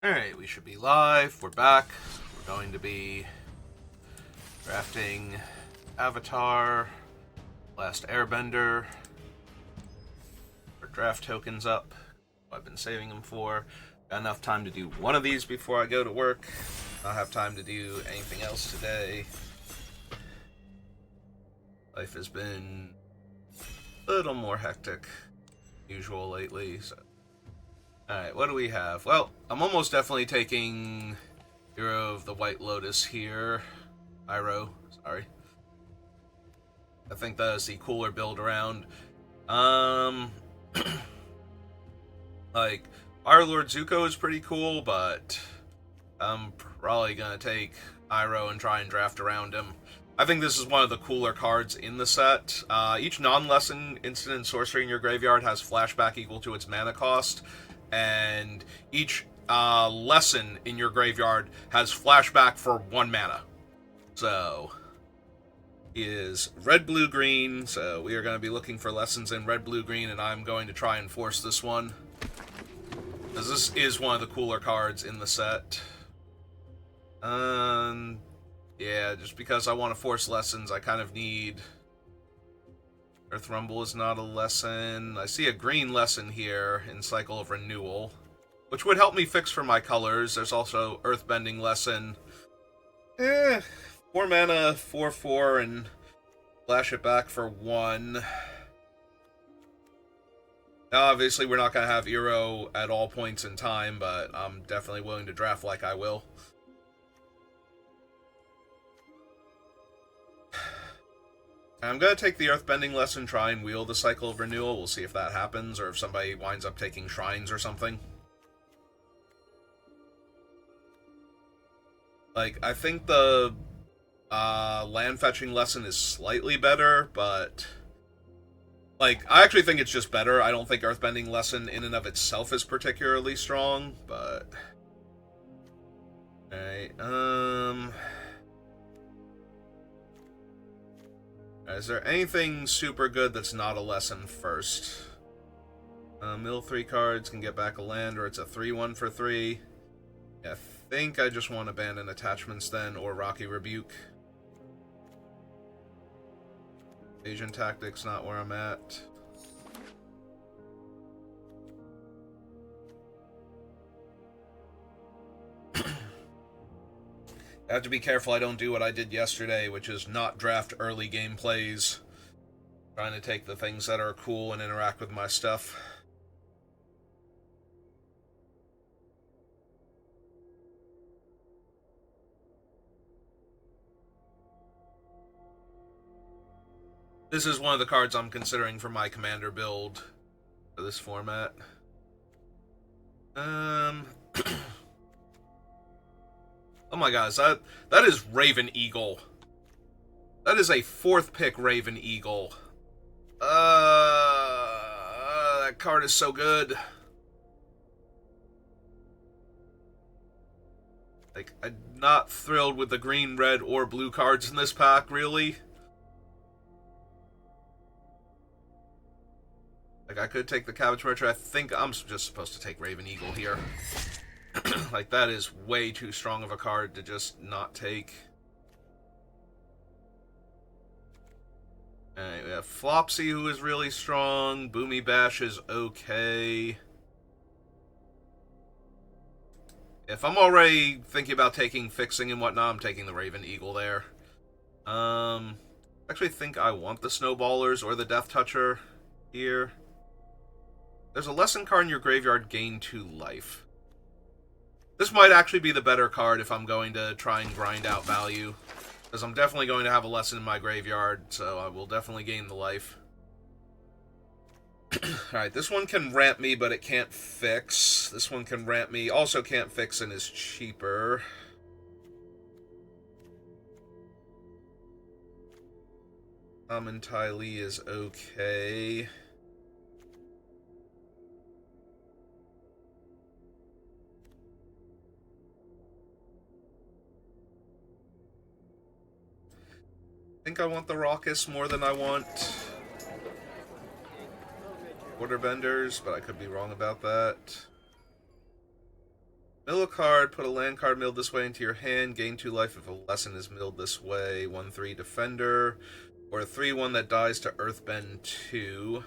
Alright, we should be live. We're back. We're going to be drafting Avatar, last Airbender. Our draft tokens up. I've been saving them for. Got enough time to do one of these before I go to work. Not have time to do anything else today. Life has been a little more hectic than usual lately, so. Alright, what do we have? Well, I'm almost definitely taking Hero of the White Lotus here. Iroh, sorry. I think that is the cooler build around. Like, Fire Lord Zuko is pretty cool, but I'm probably gonna take Iroh and try and draft around him. I think this is one of the cooler cards in the set. Each non-lesson incident sorcery in your graveyard has flashback equal to its mana cost, and each lesson in your graveyard has flashback for 1 mana. So, is red, blue, green, so we are going to be looking for lessons in red, blue, green, and I'm going to try and force this one, because this is one of the cooler cards in the set. Yeah, just because I want to force lessons, I kind of need... Earth Rumble is not a lesson. I see a green lesson here in Cycle of Renewal, which would help me fix for my colors. There's also Earthbending lesson. 4 mana, 4/4, and flash it back for 1. Now, obviously, we're not going to have Eero at all points in time, but I'm definitely willing to draft like I will. I'm going to take the Earthbending lesson, try and wheel the Cycle of Renewal. We'll see if that happens, or if somebody winds up taking Shrines or something. Like, I think the land fetching lesson is slightly better, but... Like, I actually think it's just better. I don't think Earthbending lesson in and of itself is particularly strong, but... Alright, is there anything super good that's not a lesson first? Mill 3 cards, can get back a land, or it's a 3/1 for 3. Yeah, I think I just want Abandon Attachments then, or Rocky Rebuke. Asian Tactics, not where I'm at. I have to be careful I don't do what I did yesterday, which is not draft early gameplays. Trying to take the things that are cool and interact with my stuff. This is one of the cards I'm considering for my commander build for this format. Oh my gosh, that is Raven Eagle. That is a 4th pick Raven Eagle. That card is so good. Like, I'm not thrilled with the green, red, or blue cards in this pack, really. Like, I could take the Cabbage Merchant. I think I'm just supposed to take Raven Eagle here. Like, that is way too strong of a card to just not take. Alright, we have Flopsy, who is really strong. Boomy Bash is okay. If I'm already thinking about taking Fixing and whatnot, I'm taking the Raven Eagle there. Actually think I want the Snowballers or the Death Toucher here. There's a lesson card in your graveyard, gain 2 life. This might actually be the better card if I'm going to try and grind out value. Because I'm definitely going to have a lesson in my graveyard, so I will definitely gain the life. Alright, this one can ramp me, but it can't fix. This one can ramp me, also can't fix, and is cheaper. Common Ty Lee is okay. I think I want the Raucous more than I want Waterbenders, but I could be wrong about that. Mill a card, put a land card milled this way into your hand, gain 2 life if a lesson is milled this way, 1/3 defender, or a 3/1 that dies to Earthbend 2.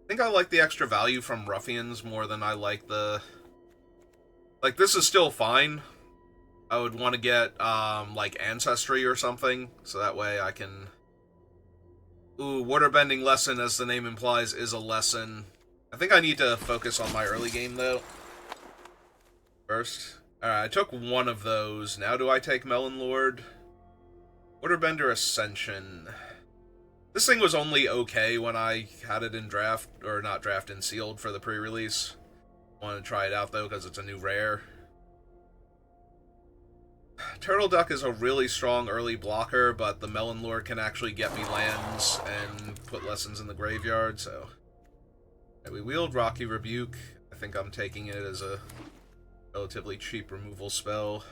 I think I like the extra value from Ruffians more than I like the... Like, this is still fine. I would want to get, like, Ancestry or something, so that way I can... Ooh, Waterbending Lesson, as the name implies, is a lesson. I think I need to focus on my early game, though. First. Alright, I took one of those. Now do I take Melon Lord? Waterbender Ascension. This thing was only okay when I had it in draft, or not draft, in sealed for the pre-release. Want to try it out, though, because it's a new rare. Turtle Duck is a really strong early blocker, but the Melon Lord can actually get me lands and put lessons in the graveyard, so... We wield Rocky Rebuke. I think I'm taking it as a relatively cheap removal spell.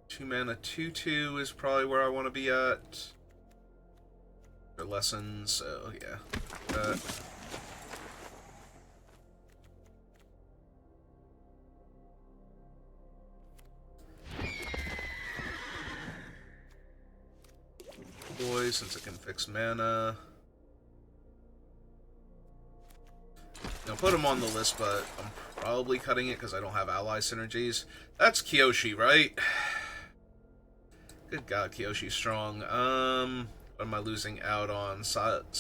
Two mana 2/2 is probably where I want to be at. For lessons, so yeah. Boy, since it can fix mana. I'll put him on the list, but I'm probably cutting it because I don't have ally synergies. That's Kyoshi, right? Good God, Kyoshi's strong. What am I losing out on? Sokka.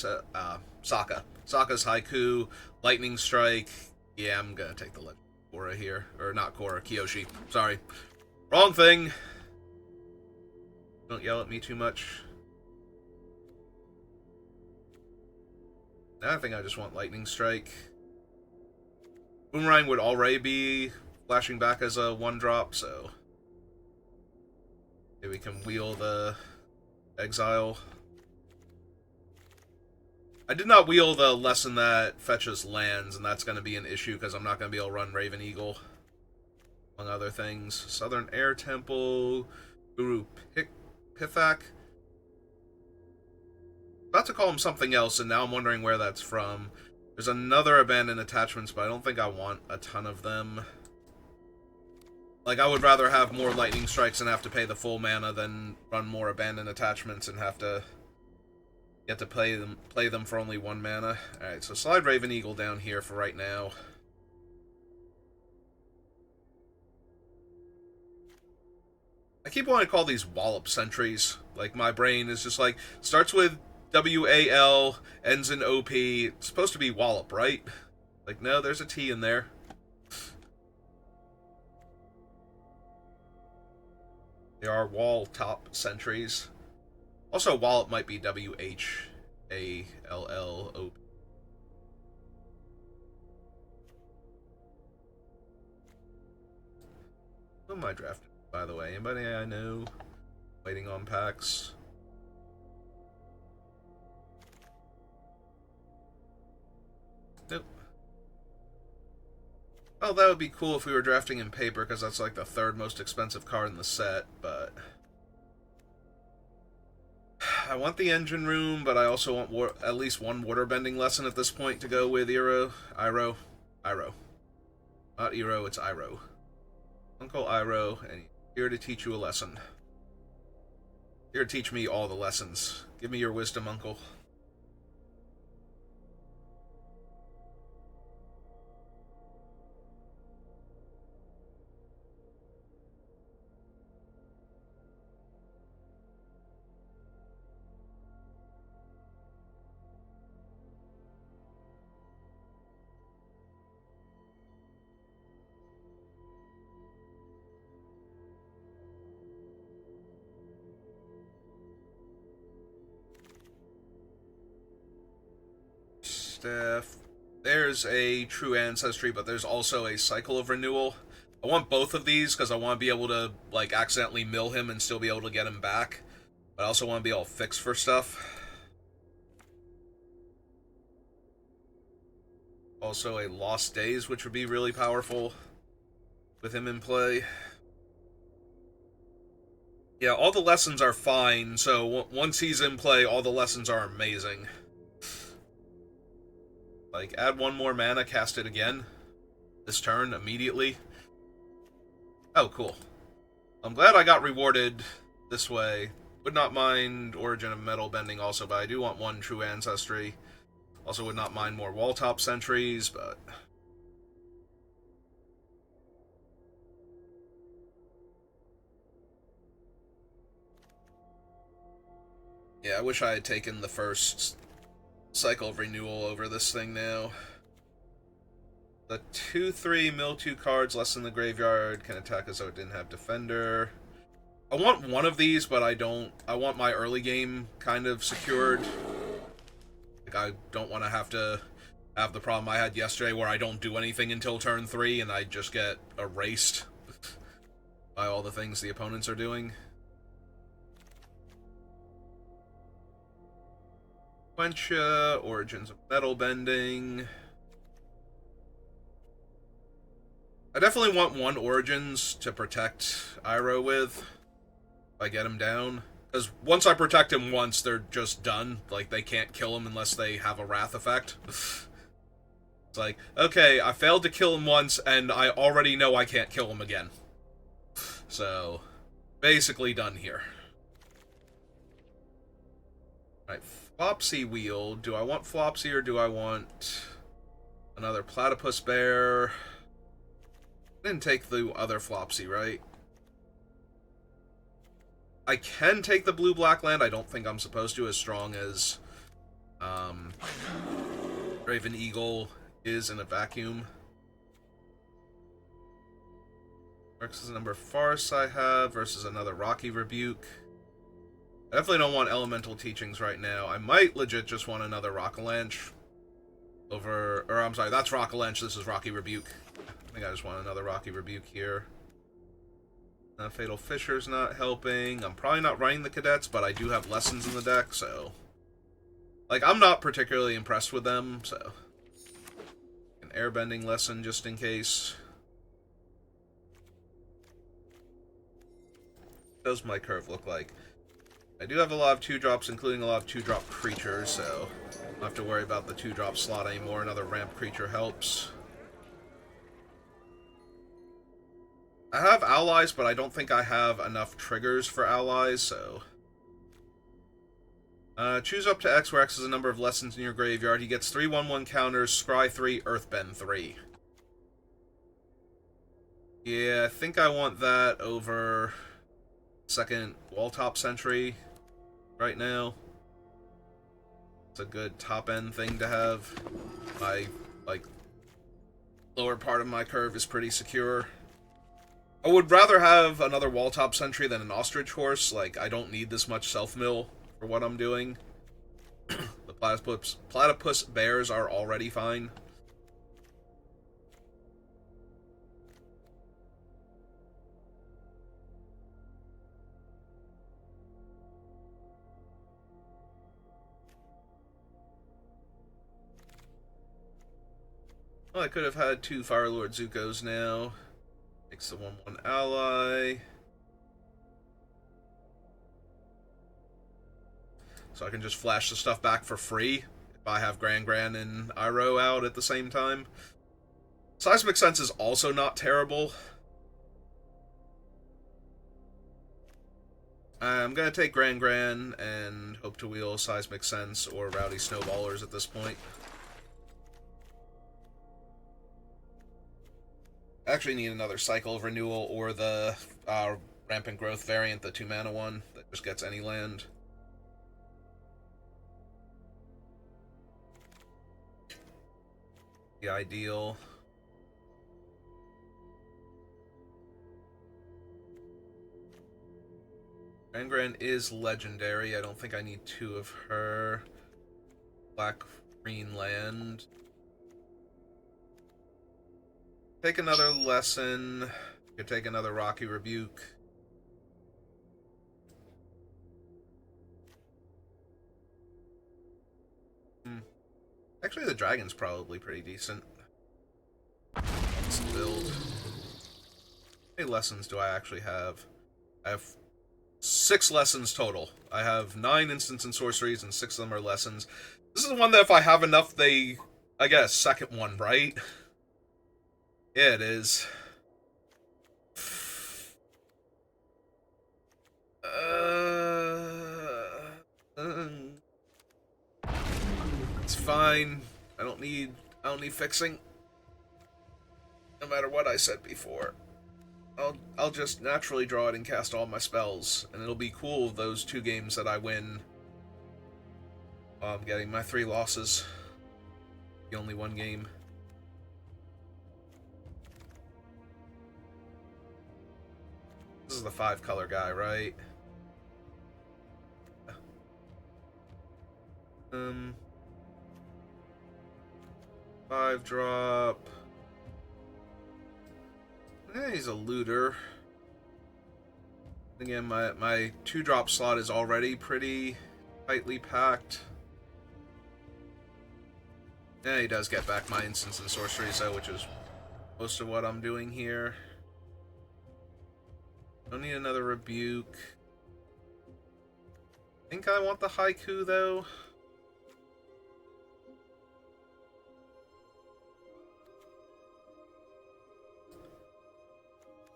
Sokka's Haiku, Lightning Strike. Yeah, I'm gonna take the Legend of Korra here. Or not Korra, Kyoshi. Sorry. Wrong thing. Don't yell at me too much. I think I just want Lightning Strike. Boomerang would already be flashing back as a 1-drop, so... maybe we can wheel the Exile. I did not wheel the lesson that fetches lands, and that's going to be an issue because I'm not going to be able to run Raven Eagle, among other things. Southern Air Temple, Guru Pithak. About to call him something else, and now I'm wondering where that's from. There's another Abandoned Attachments, but I don't think I want a ton of them. Like, I would rather have more Lightning Strikes and have to pay the full mana than run more Abandoned Attachments and have to get to play them for only 1 mana. Alright, so slide Raven Eagle down here for right now. I keep wanting to call these Wallop Sentries. Like, my brain is just like, starts with W-A-L, ends in O-P. It's supposed to be Wallop, right? Like, no, there's a T in there. They are wall top sentries. Also, Wallop might be W-H-A-L-L-O-P. Who am I drafting, by the way? Anybody I know waiting on packs? Nope. Oh, that would be cool if we were drafting in paper, because that's like the 3rd most expensive card in the set, but... I want the engine room, but I also want at least 1 waterbending lesson at this point to go with Iroh. Not Iroh, it's Iroh. Uncle Iroh, and he's here to teach you a lesson. Here to teach me all the lessons. Give me your wisdom, Uncle. Staff. There's a true ancestry, but there's also a cycle of renewal. I want both of these because I want to be able to, like, accidentally mill him and still be able to get him back. But I also want to be able to fix for stuff. Also a Lost Days, which would be really powerful with him in play. Yeah, all the lessons are fine, so once he's in play, all the lessons are amazing. Like, add one more mana, cast it again. This turn, immediately. Oh, cool. I'm glad I got rewarded this way. Would not mind Origin of Metal Bending also, but I do want one True Ancestry. Also would not mind more Wall-Top Sentries, but... yeah, I wish I had taken the first cycle of renewal over this thing now. The 2/3 mill 2 cards less than the graveyard can attack as though it didn't have Defender. I want one of these, but I don't. I want my early game kind of secured. Like, I don't want to have the problem I had yesterday where I don't do anything until turn 3 and I just get erased by all the things the opponents are doing. Quencha, Origins of Metal Bending. I definitely want one Origins to protect Iroh with, if I get him down. Because once I protect him once, they're just done. Like, they can't kill him unless they have a Wrath effect. It's like, okay, I failed to kill him once, and I already know I can't kill him again. So, basically done here. Alright, Flopsy Wheel. Do I want Flopsy or do I want another Platypus Bear? I didn't take the other Flopsy, right? I can take the blue-black land. I don't think I'm supposed to, as strong as Raven Eagle is in a vacuum. Versus the number of Farce I have versus another Rocky Rebuke. I definitely don't want Elemental Teachings right now. I might legit just want another Rockalanche over... or, I'm sorry, that's Rockalanche, this is Rocky Rebuke. I think I just want another Rocky Rebuke here. Fatal Fissure's not helping. I'm probably not running the Cadets, but I do have Lessons in the deck, so... like, I'm not particularly impressed with them, so... an Airbending Lesson just in case. What does my curve look like? I do have a lot of 2-drops, including a lot of 2-drop creatures, so... I don't have to worry about the 2-drop slot anymore. Another ramp creature helps. I have allies, but I don't think I have enough triggers for allies, so... choose up to X, where X is the number of lessons in your graveyard. He gets 3/1/1 counters, Scry 3, Earthbend 3. Yeah, I think I want that over second Wall-Top Sentry right now. It's a good top-end thing to have. My, like, lower part of my curve is pretty secure. I would rather have another Wall-Top Sentry than an Ostrich Horse. Like, I don't need this much self-mill for what I'm doing. The platypus bears are already fine. Well, I could have had 2 Firelord Zuko's now. Takes the 1/1 ally. So I can just flash the stuff back for free if I have Gran and Iroh out at the same time. Seismic Sense is also not terrible. I'm going to take Gran and hope to wheel Seismic Sense or Rowdy Snowballers at this point. I actually need another Cycle of Renewal or the Rampant Growth variant, the 2-mana one that just gets any land. The ideal. Gran is legendary. I don't think I need 2 of her. Black-green land. Take another lesson. Could take another Rocky Rebuke. Actually, the dragon's probably pretty decent. Let's build. How many lessons do I actually have? I have 6 lessons total. I have 9 instants and sorceries, and 6 of them are lessons. This is the one that if I have enough, I get a second one, right? Yeah, it is. It's fine. I don't need fixing. No matter what I said before. I'll just naturally draw it and cast all my spells, and it'll be cool those 2 games that I win while I'm getting my 3 losses. The only 1 game. This is the 5 color guy, right? 5 drop. He's a looter. Again, my 2-drop slot is already pretty tightly packed. Yeah, he does get back my instants and sorceries, though, which is most of what I'm doing here. Don't need another rebuke. I think I want the haiku, though.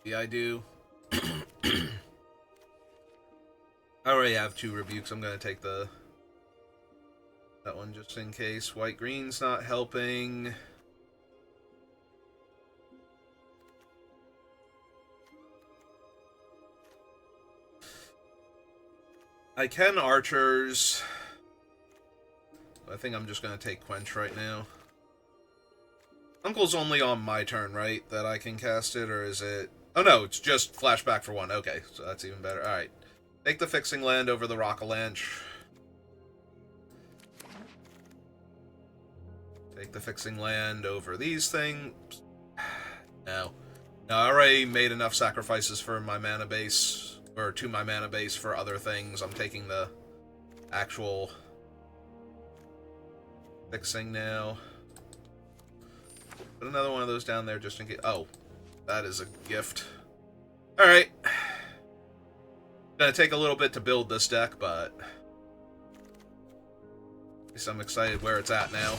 Yeah, I do. I already have 2 rebukes. I'm gonna take that one just in case. White-green's not helping. I can archers. I think I'm just gonna take Quench right now. Uncle's only on my turn, right? That I can cast it, or is it... Oh no, it's just flashback for 1. Okay, so that's even better. Alright. Take the Fixing Land over the Rock-a-Lanch. Take the Fixing Land over these things. No. No, I already made enough sacrifices for my mana base, or to my mana base for other things. I'm taking the actual Fixing now. Put another one of those down there just in case. Oh, that is a gift. Alright. Gonna take a little bit to build this deck, but at least I'm excited where it's at now.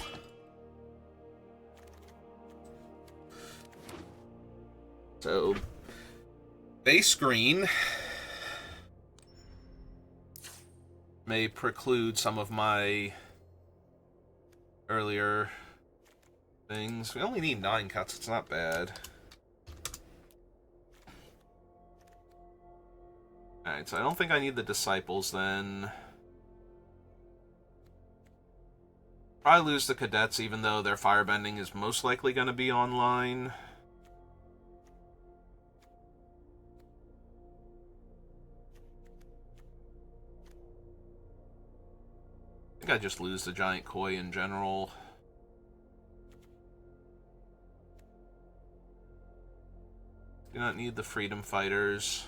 So, base green may preclude some of my earlier things. We only need 9 cuts, it's not bad. Alright, so I don't think I need the Disciples then. Probably lose the Cadets, even though their Firebending is most likely going to be online. I think I just lose the Giant Koi in general. Do not need the Freedom Fighters.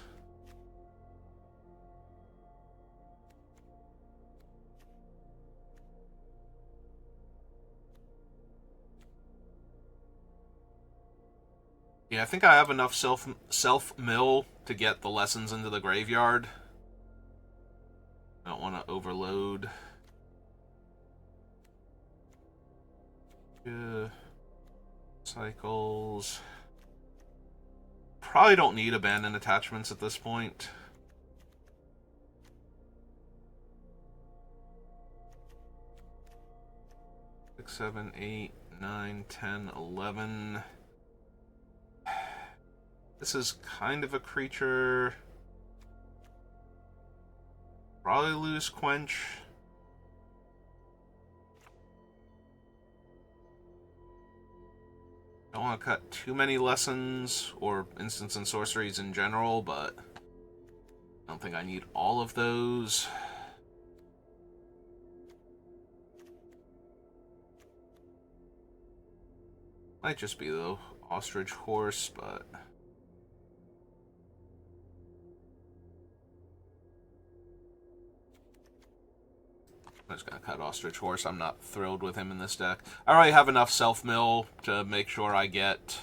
Yeah, I think I have enough self-mill to get the lessons into the graveyard. I don't want to overload. Cycles. Probably don't need abandoned attachments at this point. Six, 7, 8, 9, 10, 11. This is kind of a creature. Probably lose Quench. I don't want to cut too many lessons or instants and sorceries in general, but I don't think I need all of those. Might just be the Ostrich Horse, but I'm just going to cut Ostrich Horse. I'm not thrilled with him in this deck. I already have enough self-mill to make sure I get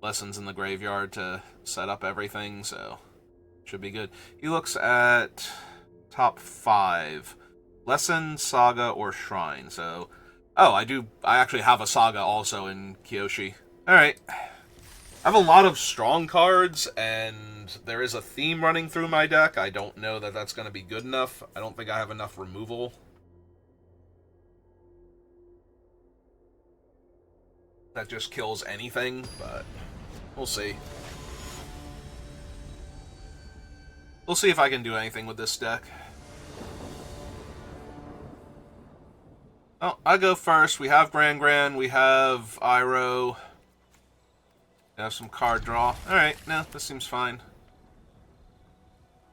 lessons in the graveyard to set up everything, so Should be good. He looks at top 5. Lesson, Saga, or Shrine. So, oh, I actually have a Saga also in Kyoshi. Alright. I have a lot of strong cards, and there is a theme running through my deck. I don't know that that's going to be good enough. I don't think I have enough removal. That just kills anything, but we'll see. We'll see if I can do anything with this deck. Oh, I go first. We have Gran, we have Iroh. We have some card draw. Alright, no, this seems fine.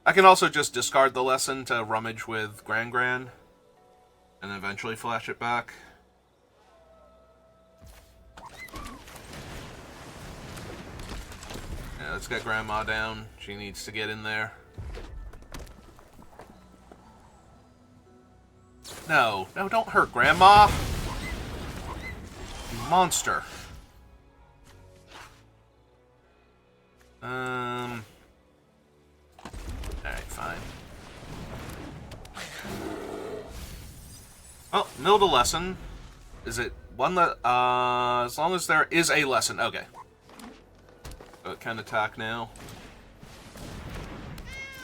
I can also just discard the lesson to rummage with Gran, and eventually flash it back. Yeah, let's get Grandma down. She needs to get in there. No, don't hurt Grandma. You monster. Alright, fine. Oh, milled a lesson. Is it one that, as long as there is a lesson. Okay. So it can attack now.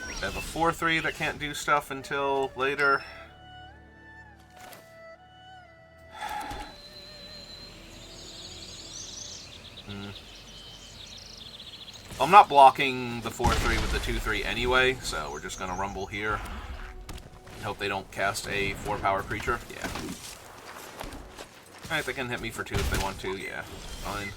I have a 4-3 that can't do stuff until later. I'm not blocking the 4-3 with the 2-3 anyway, so we're just gonna rumble here. Hope they don't cast a 4-power creature. Yeah. Alright, they can hit me for 2 if they want to. Yeah, fine.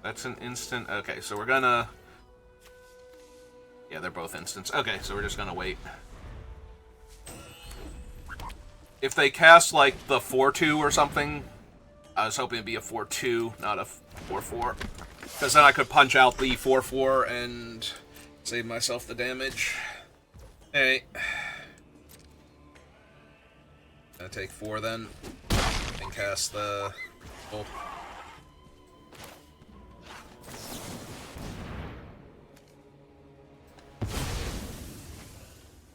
That's an instant. Okay, so we're gonna... Yeah, they're both instants. Okay, so we're just gonna wait. If they cast, like, the 4-2 or something, I was hoping it'd be a 4-2, not a 4-4. Because then I could punch out the 4-4 and save myself the damage. Alright. Gonna take 4 then, and cast the... Oh.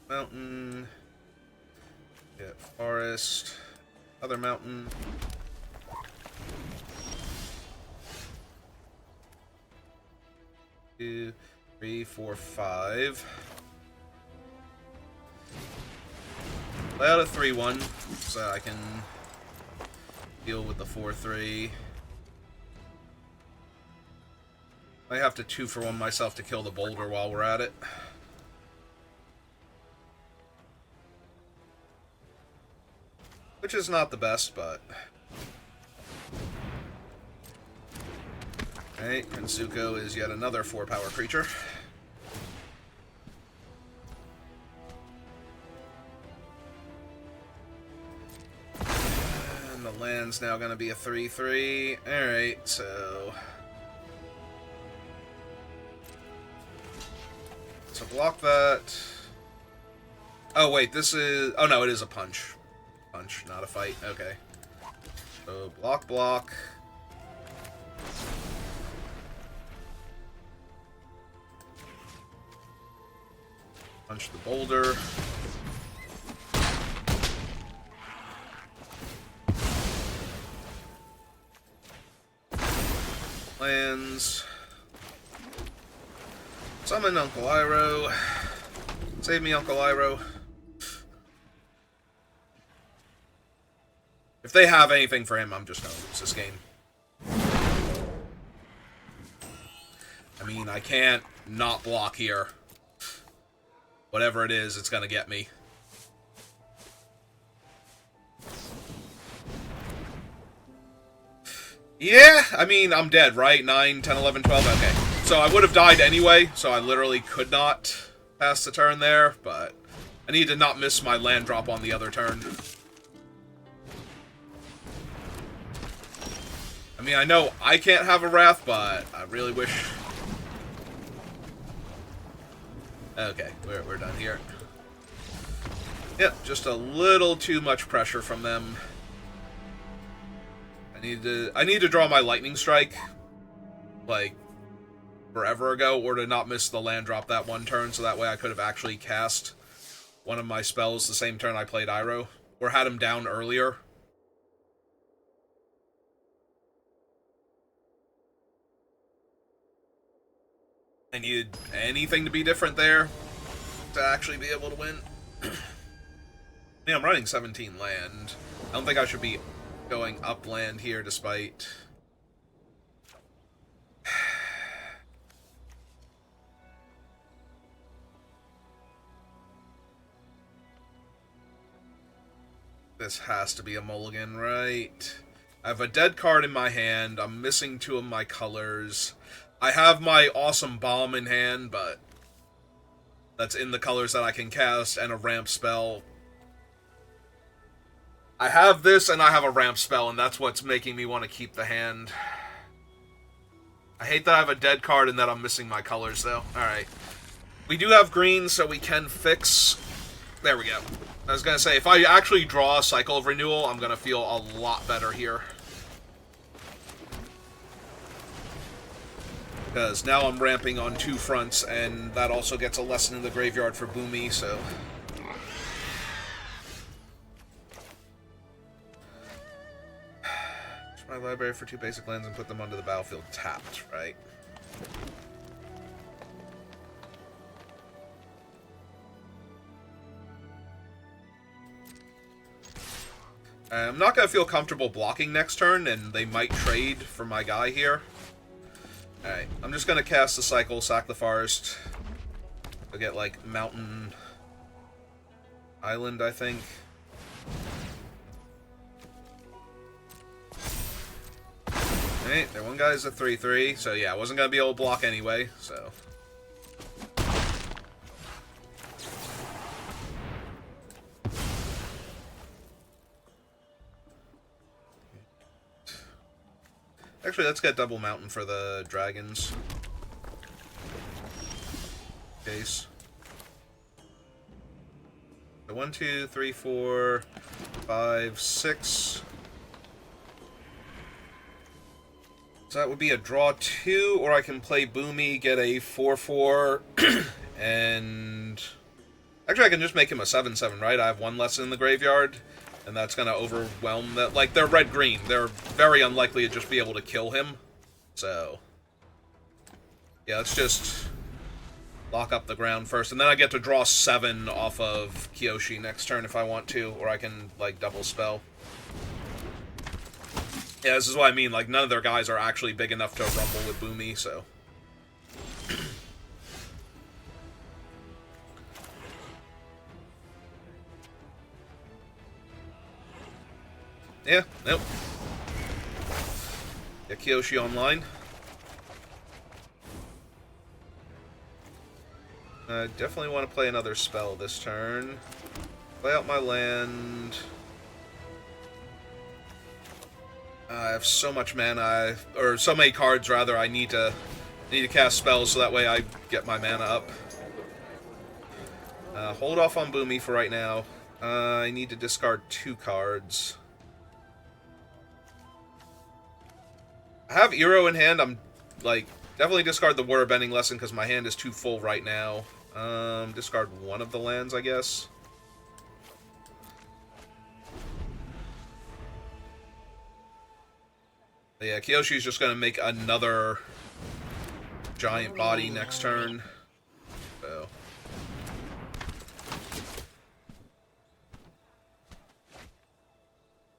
Mountain, get forest, other mountain. 2, 3, 4, 5. Play out a 3-1 so I can deal with the 4-3. I have to 2-for-1 myself to kill the boulder while we're at it. Which is not the best, but... Alright, Rensuko is yet another 4-power creature. And the land's now going to be a 3-3. Alright, so... So block that... Oh wait, this is... Oh no, it is a punch. Punch, not a fight. Okay. So, block. Punch the boulder. Lands. Summon Uncle Iroh. Save me, Uncle Iroh. If they have anything for him, I'm just gonna lose this game. I mean, I can't not block here. Whatever it is, it's gonna get me. Yeah, I mean, I'm dead, right? 9, 10, 11, 12, okay. So I would have died anyway, so I literally could not pass the turn there, but I need to not miss my land drop on the other turn. I mean, I know I can't have a Wrath, but I really wish... Okay, we're done here. Yep, just a little too much pressure from them. I need to draw my lightning strike like forever ago, or to not miss the land drop that one turn, so that way I could have actually cast one of my spells the same turn I played Iroh, or had him down earlier. I needed anything to be different there to actually be able to win. Yeah, I'm running 17 land. I don't think I should be going upland here, despite... This has to be a mulligan, right? I have a dead card in my hand. I'm missing two of my colors. I have my awesome bomb in hand, but that's in the colors that I can cast, and a ramp spell. I have this, and I have a ramp spell, and that's what's making me want to keep the hand. I hate that I have a dead card and that I'm missing my colors, though. Alright. We do have green, so we can fix... There we go. I was going to say, if I actually draw a Cycle of Renewal, I'm going to feel a lot better here. Because now I'm ramping on two fronts, and that also gets a lesson in the graveyard for Boomy, so... My library for two basic lands and put them onto the battlefield tapped, right? I'm not going to feel comfortable blocking next turn, and they might trade for my guy here. Alright, I'm just going to cast the cycle, sack the forest. I'll get, like, Mountain Island, I think. Alright, their one guy's a 3/3, so yeah, I wasn't going to be able to block anyway, so... Actually, let's get double mountain for the dragons. Case. So 1, 2, 3, 4, 5, 6. So that would be a draw 2, or I can play Boomy, get a 4/4, and... Actually, I can just make him a 7/7, right? I have one less in the graveyard, and that's going to overwhelm that. Like, they're red-green. They're very unlikely to just be able to kill him. So, yeah, let's just lock up the ground first. And then I get to draw 7 off of Kyoshi next turn if I want to, or I can, like, double spell. Yeah, this is what I mean. Like, none of their guys are actually big enough to rumble with Boomy, so... Yeah, nope. Get Kyoshi online. I definitely want to play another spell this turn. Play out my land. I have so much mana, or so many cards rather. I need to cast spells so that way I get my mana up. Hold off on Boomy for right now. I need to discard 2 cards. I have Eero in hand. I'm, like, definitely discard the Waterbending Lesson because my hand is too full right now. Discard one of the lands, I guess. But yeah, Kyoshi's just going to make another giant body next turn. So.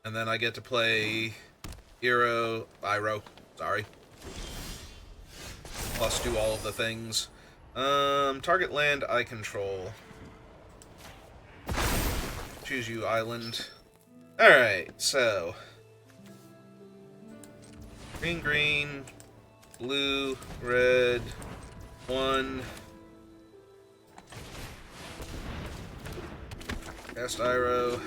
And then I get to play Iroh, sorry. Plus do all of the things. Target land I control. Choose you, island. Alright, so. Green, green, blue, red, 1. Cast Iroh.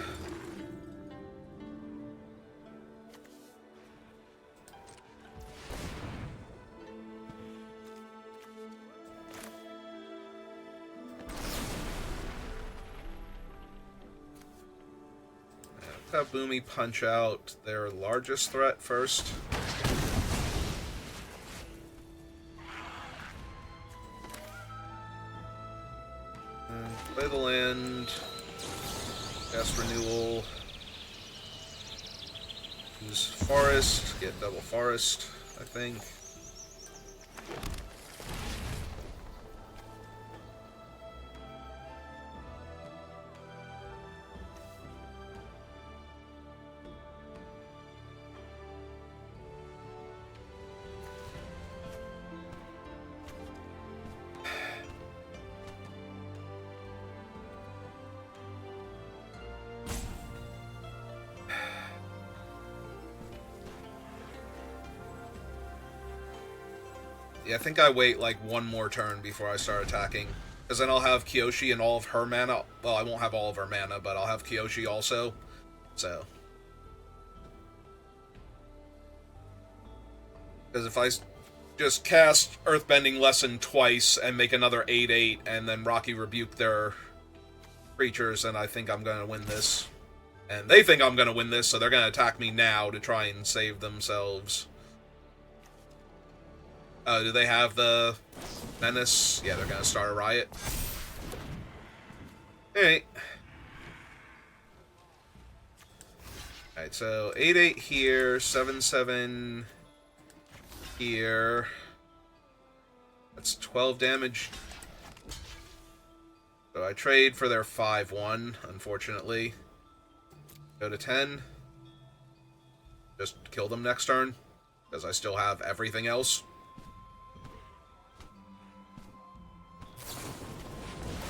Have Boomy punch out their largest threat first. And play the land. Cast Renewal. Use Forest. Get double Forest, I think. Yeah, I think I wait like one more turn before I start attacking. Because then I'll have Kyoshi and all of her mana. Well, I won't have all of her mana, but I'll have Kyoshi also. So. Because if I just cast Earthbending Lesson twice and make another 8/8 and then Rocky Rebuke their creatures, then I think I'm going to win this. And they think I'm going to win this, so they're going to attack me now to try and save themselves. Do they have the Menace? Yeah, they're going to start a riot. Alright. Alright, so 8/8 here, 7/7 here. That's 12 damage. So I trade for their 5/1, unfortunately. Go to 10. Just kill them next turn, because I still have everything else.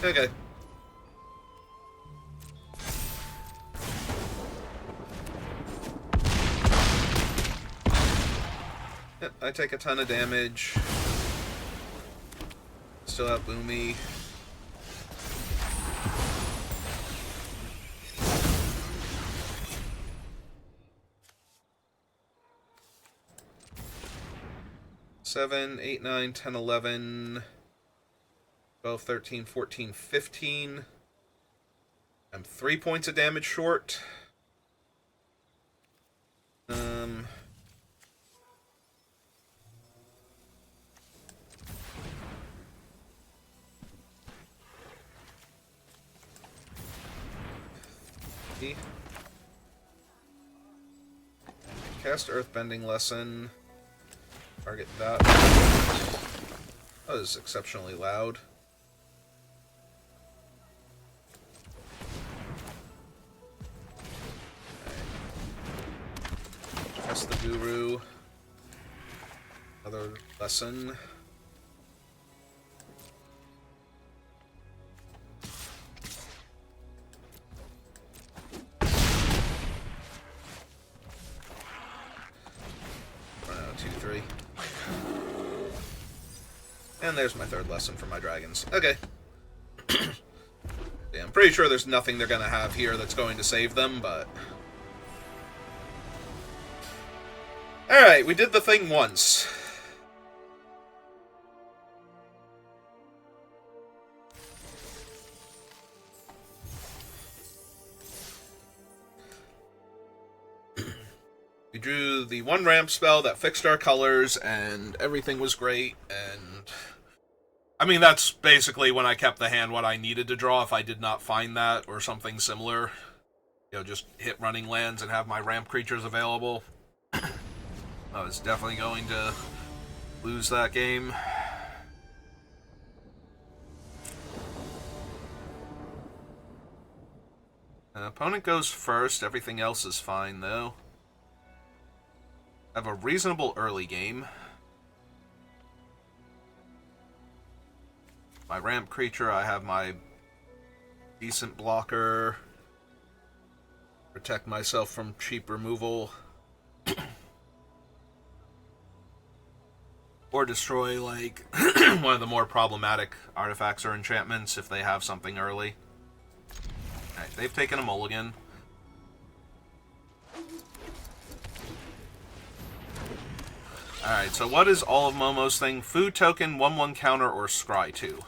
Okay. Yep, I take a ton of damage. Still have Boomy. Seven, 8, 9, 10, 11... 12, 13, 14, 15. I'm 3 points of damage short. Cast Earthbending Lesson. Target that. That was exceptionally loud. Cast the Guru. Another lesson. And there's my third lesson for my dragons. Okay. Yeah, I'm pretty sure there's nothing they're going to have here that's going to save them, but... Alright, we did the thing once. We drew the one ramp spell that fixed our colors, and everything was great, and... I mean, that's basically when I kept the hand what I needed to draw if I did not find that, or something similar. You know, just hit running lands and have my ramp creatures available. I was definitely going to lose that game. An opponent goes first, everything else is fine, though. I have a reasonable early game. My ramp creature, I have my decent blocker. Protect myself from cheap removal. Or destroy, like, one of the more problematic artifacts or enchantments if they have something early. Alright, they've taken a mulligan. Alright, so what is all of Momo's thing? Food token, 1/1 counter, or scry 2?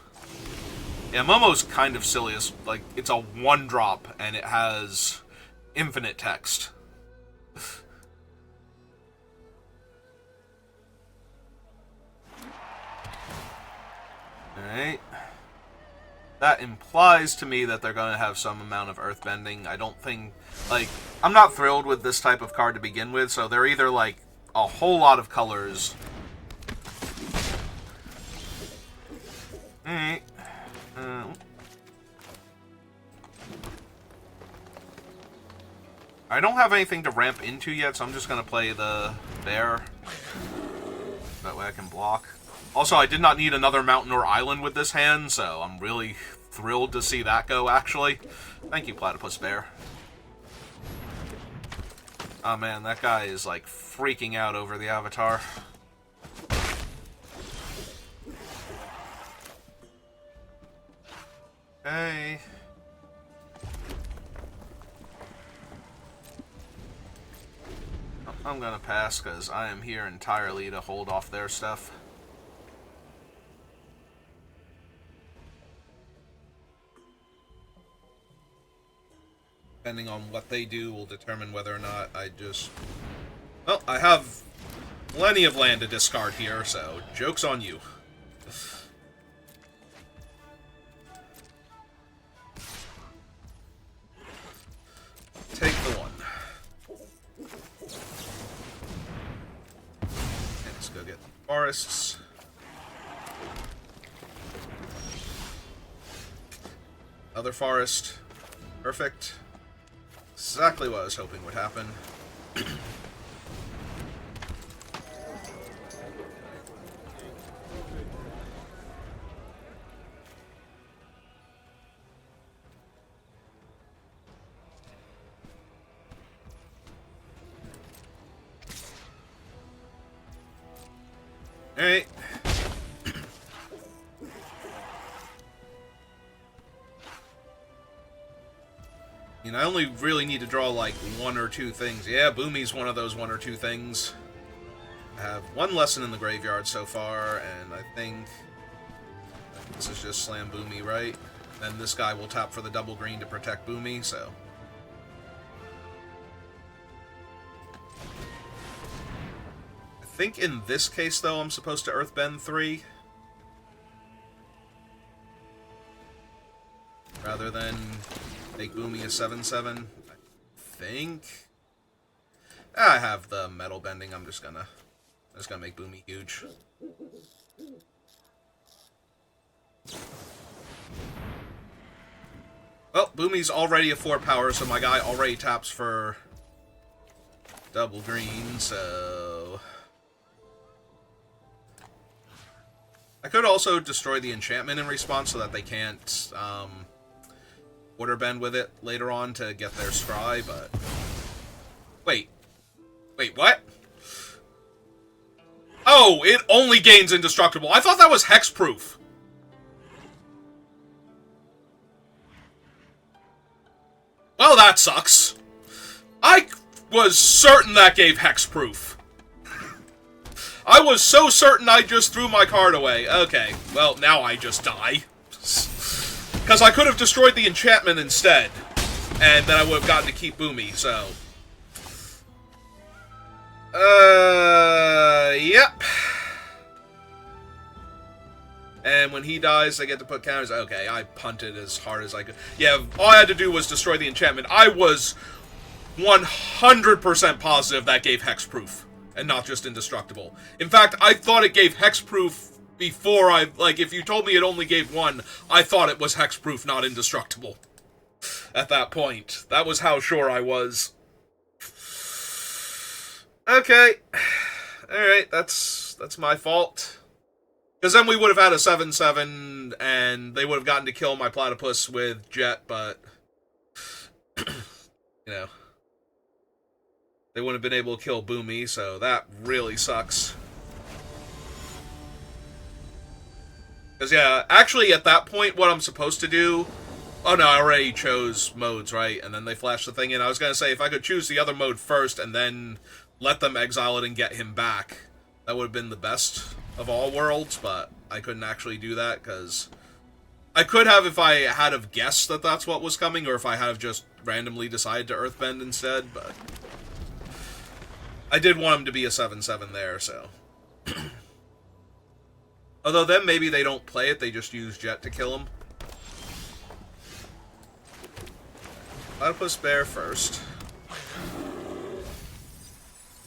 Yeah, Momo's kind of silly. It's like, it's a 1-drop, and it has infinite text. Alright. That implies to me that they're going to have some amount of earthbending. I don't think... Like, I'm not thrilled with this type of card to begin with, so they're either, like, a whole lot of colors. Alright. I don't have anything to ramp into yet, so I'm just going to play the bear. That way I can block. Also, I did not need another mountain or island with this hand, so I'm really thrilled to see that go, actually. Thank you, Platypus Bear. Oh man, that guy is, like, freaking out over the avatar. Okay. I'm gonna pass, because I am here entirely to hold off their stuff. Depending on what they do will determine whether or not I just... Well, I have plenty of land to discard here, so joke's on you. Take the one. And let's go get forests. Other forest. Perfect. Exactly what I was hoping would happen. Alright. You know, I only really need to draw, like, one or two things. Yeah, Boomy's one of those one or two things. I have one lesson in the graveyard so far, and I think this is just slam Boomy, right? Then this guy will tap for the double green to protect Boomy, so... I think in this case, though, I'm supposed to Earthbend 3. Rather than... make Boomy a 7/7, I think. I have the metal bending. I'm just gonna make Boomy huge. Well, Boomy's already a 4 power, so my guy already taps for double green. So I could also destroy the enchantment in response so that they can't. Order bend with it later on to get their scry, but... Wait, what? Oh, it only gains indestructible. I thought that was hexproof. Well, that sucks. I was certain that gave hexproof. I was so certain I just threw my card away. Okay, well, now I just die. Because I could have destroyed the enchantment instead, and then I would have gotten to keep Boomy, so... Yep. And when he dies, I get to put counters. Okay, I punted as hard as I could. Yeah, all I had to do was destroy the enchantment. I was 100% positive that gave hexproof, and not just indestructible. In fact, I thought it gave hexproof before if you told me it only gave 1, I thought it was hexproof, not indestructible. At that point. That was how sure I was. Okay. Alright, that's my fault. Because then we would have had a 7/7, and they would have gotten to kill my platypus with Jet, but... you know. They wouldn't have been able to kill Boomy, so that really sucks. Because, yeah, actually, at that point, what I'm supposed to do... Oh, no, I already chose modes, right? And then they flashed the thing in. I was going to say, if I could choose the other mode first and then let them exile it and get him back, that would have been the best of all worlds, but I couldn't actually do that, because... I could have if I had have guessed that that's what was coming, or if I had have just randomly decided to Earthbend instead, but I did want him to be a 7/7 there, so. Although then maybe they don't play it, they just use Jet to kill him. Platypus Bear first.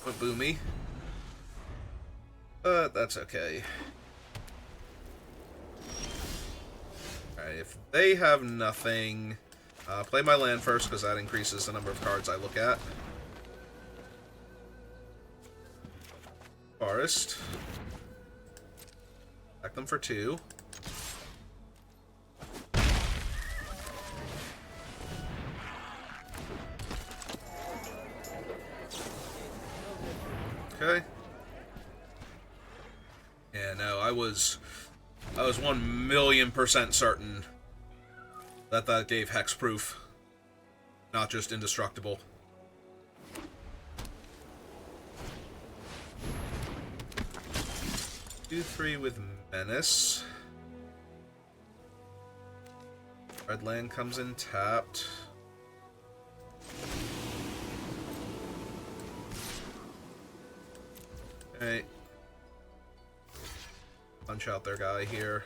Went Boomy. But that's okay. Alright, if they have nothing, play my land first, because that increases the number of cards I look at. Forest. Attack them for 2. Okay. Yeah, no, I was 1,000,000% certain that that gave hexproof, not just indestructible. 2/3 with Menace. Red land comes in tapped. Okay. Punch out their guy here.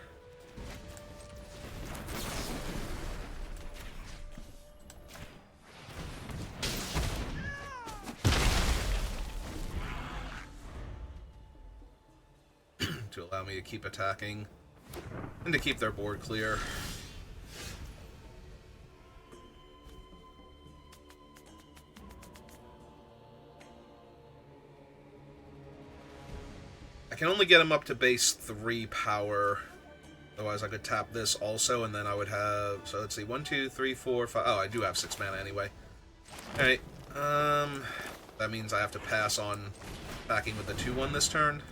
To allow me to keep attacking and to keep their board clear. I can only get him up to base 3 power. Otherwise, I could tap this also, and then I would have. So let's see, 1, 2, 3, 4, 5. Oh, I do have 6 mana anyway. All right. That means I have to pass on attacking with the 2/1 this turn.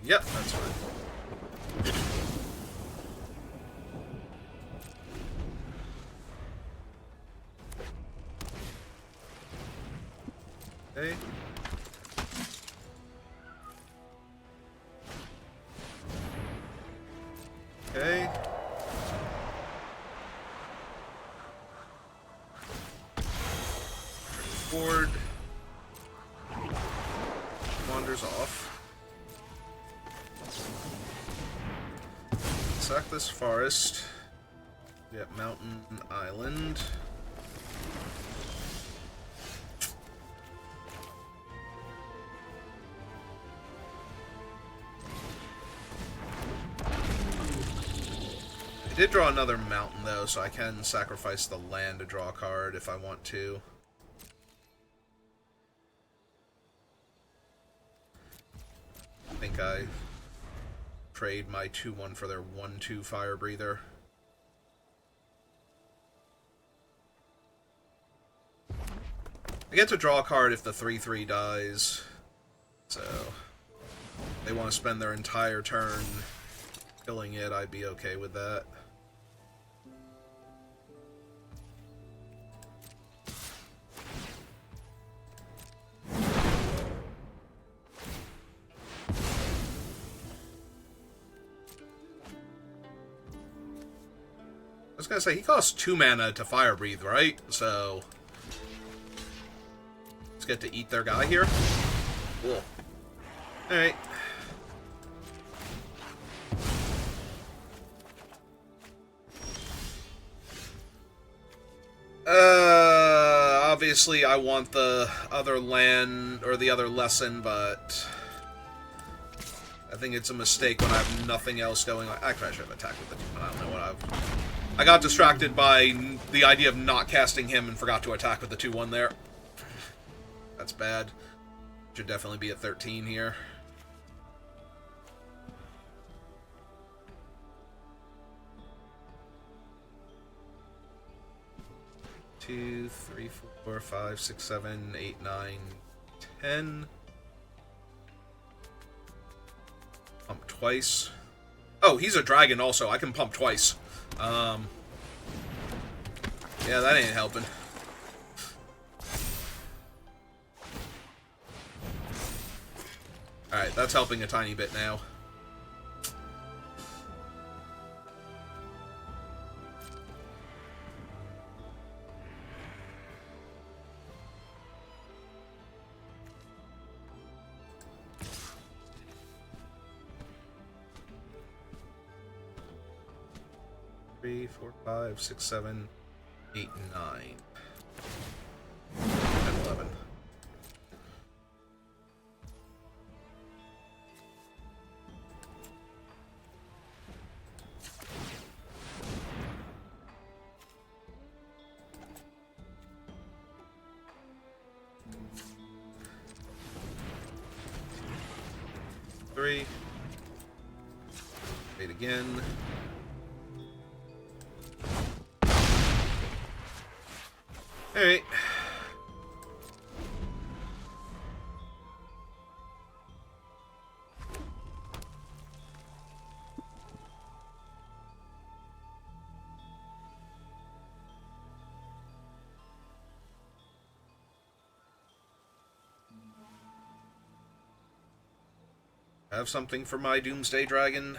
Yep, that's fine. Okay. Okay. Board wanders off. Sack this forest. Get mountain island. I did draw another mountain though, so I can sacrifice the land to draw a card if I want to. I think I trade my 2/1 for their 1/2 fire breather. I get to draw a card if the 3/3 dies, so if they want to spend their entire turn killing it, I'd be okay with that. I was gonna say, he costs 2 mana to fire breathe, right? So let's get to eat their guy here. Cool. Alright. Obviously I want the other land, or the other lesson, but I think it's a mistake when I have nothing else going on. Actually, I should have attacked with the 2, I don't know what I got distracted by the idea of not casting him and forgot to attack with the 2/1 there. That's bad. Should definitely be at 13 here. Two, 3, 4, 5, 6, 7, 8, 9, 10. Pump twice. Oh, he's a dragon also. I can pump twice. Yeah, that ain't helping. Alright, that's helping a tiny bit now. Three, 4, 5, 6, 7, 8, 9. 10, 11. Three. Wait again. Alright. Have something for my Doomsday Dragon.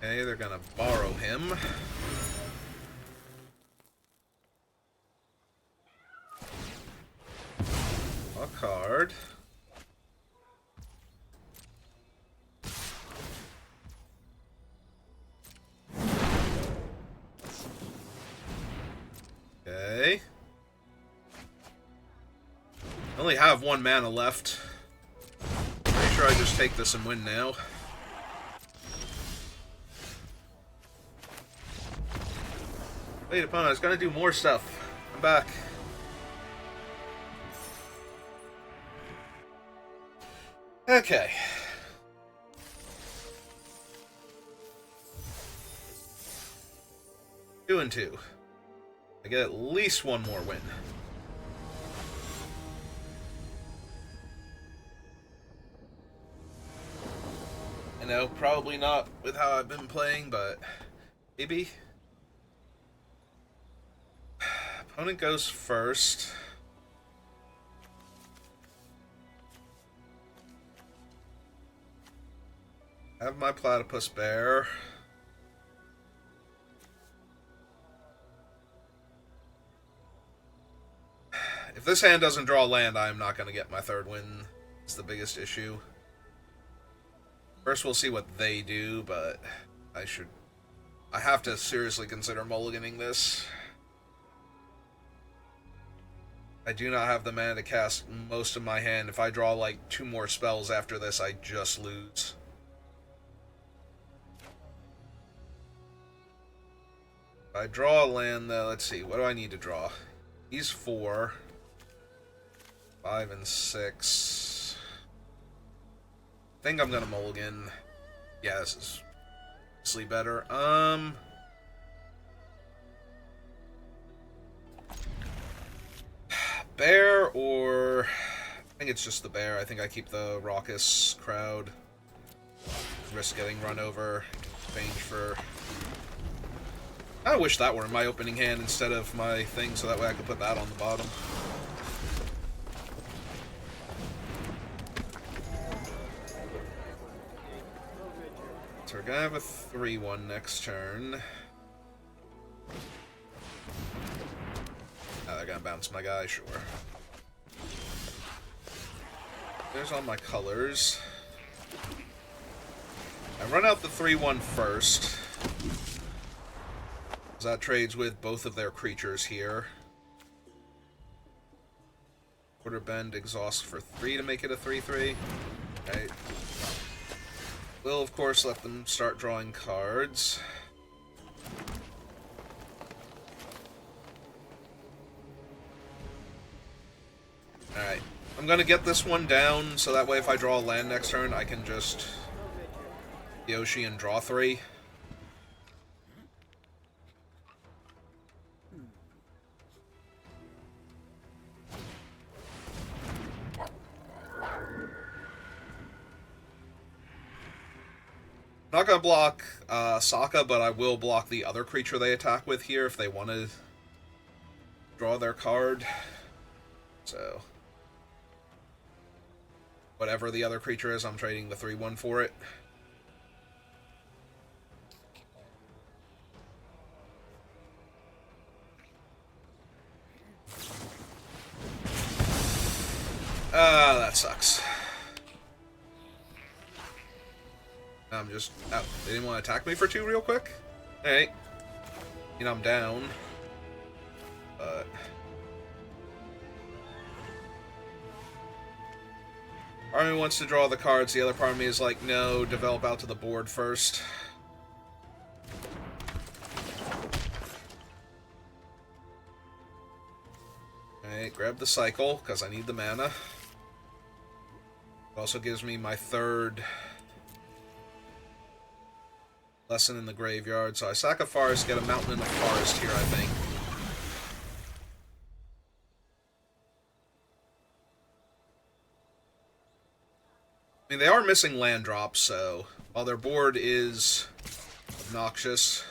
Okay, they're gonna borrow him. A card. Okay. I only have 1 mana left. Pretty sure I just take this and win now. Wait, opponent, I was gonna do more stuff. I'm back. Okay. Two and two. I get at least 1 more win. I know, probably not with how I've been playing, but maybe. Opponent goes first. Have my platypus bear. If this hand doesn't draw land, I'm not going to get my 3rd win. It's the biggest issue. First, we'll see what they do, but I have to seriously consider mulliganing this. I do not have the mana to cast most of my hand. If I draw like 2 more spells after this, I just lose. If I draw a land, though, let's see. What do I need to draw? These 4. 5 and 6. I think I'm gonna mulligan. Yeah, this is obviously better. Bear or... I think it's just the bear. I think I keep the raucous crowd. Risk getting run over. Exchange for... I wish that were in my opening hand instead of my thing, so that way I could put that on the bottom. So we're gonna have a 3-1 next turn. They're gonna bounce my guy, sure. There's all my colors. I run out the 3-1 first. That trades with both of their creatures here. Quarter bend, exhaust for 3 to make it a 3-3. Okay. Will, of course, let them start drawing cards. Alright. I'm gonna get this one down, so that way if I draw a land next turn, I can just Yoshi and draw 3. I'm not going to block Sokka, but I will block the other creature they attack with here if they want to draw their card. So, whatever the other creature is, I'm trading the 3/1 for it. That sucks. I'm just... Oh, they didn't want to attack me for 2 real quick? Alright. You know, I'm down. But... part of me wants to draw the cards, the other part of me is like, no, develop out to the board first. Alright, grab the cycle, because I need the mana. It also gives me my 3rd lesson in the graveyard. So I sack a forest, get a mountain and a forest here, I think. I mean, they are missing land drops, so while their board is obnoxious...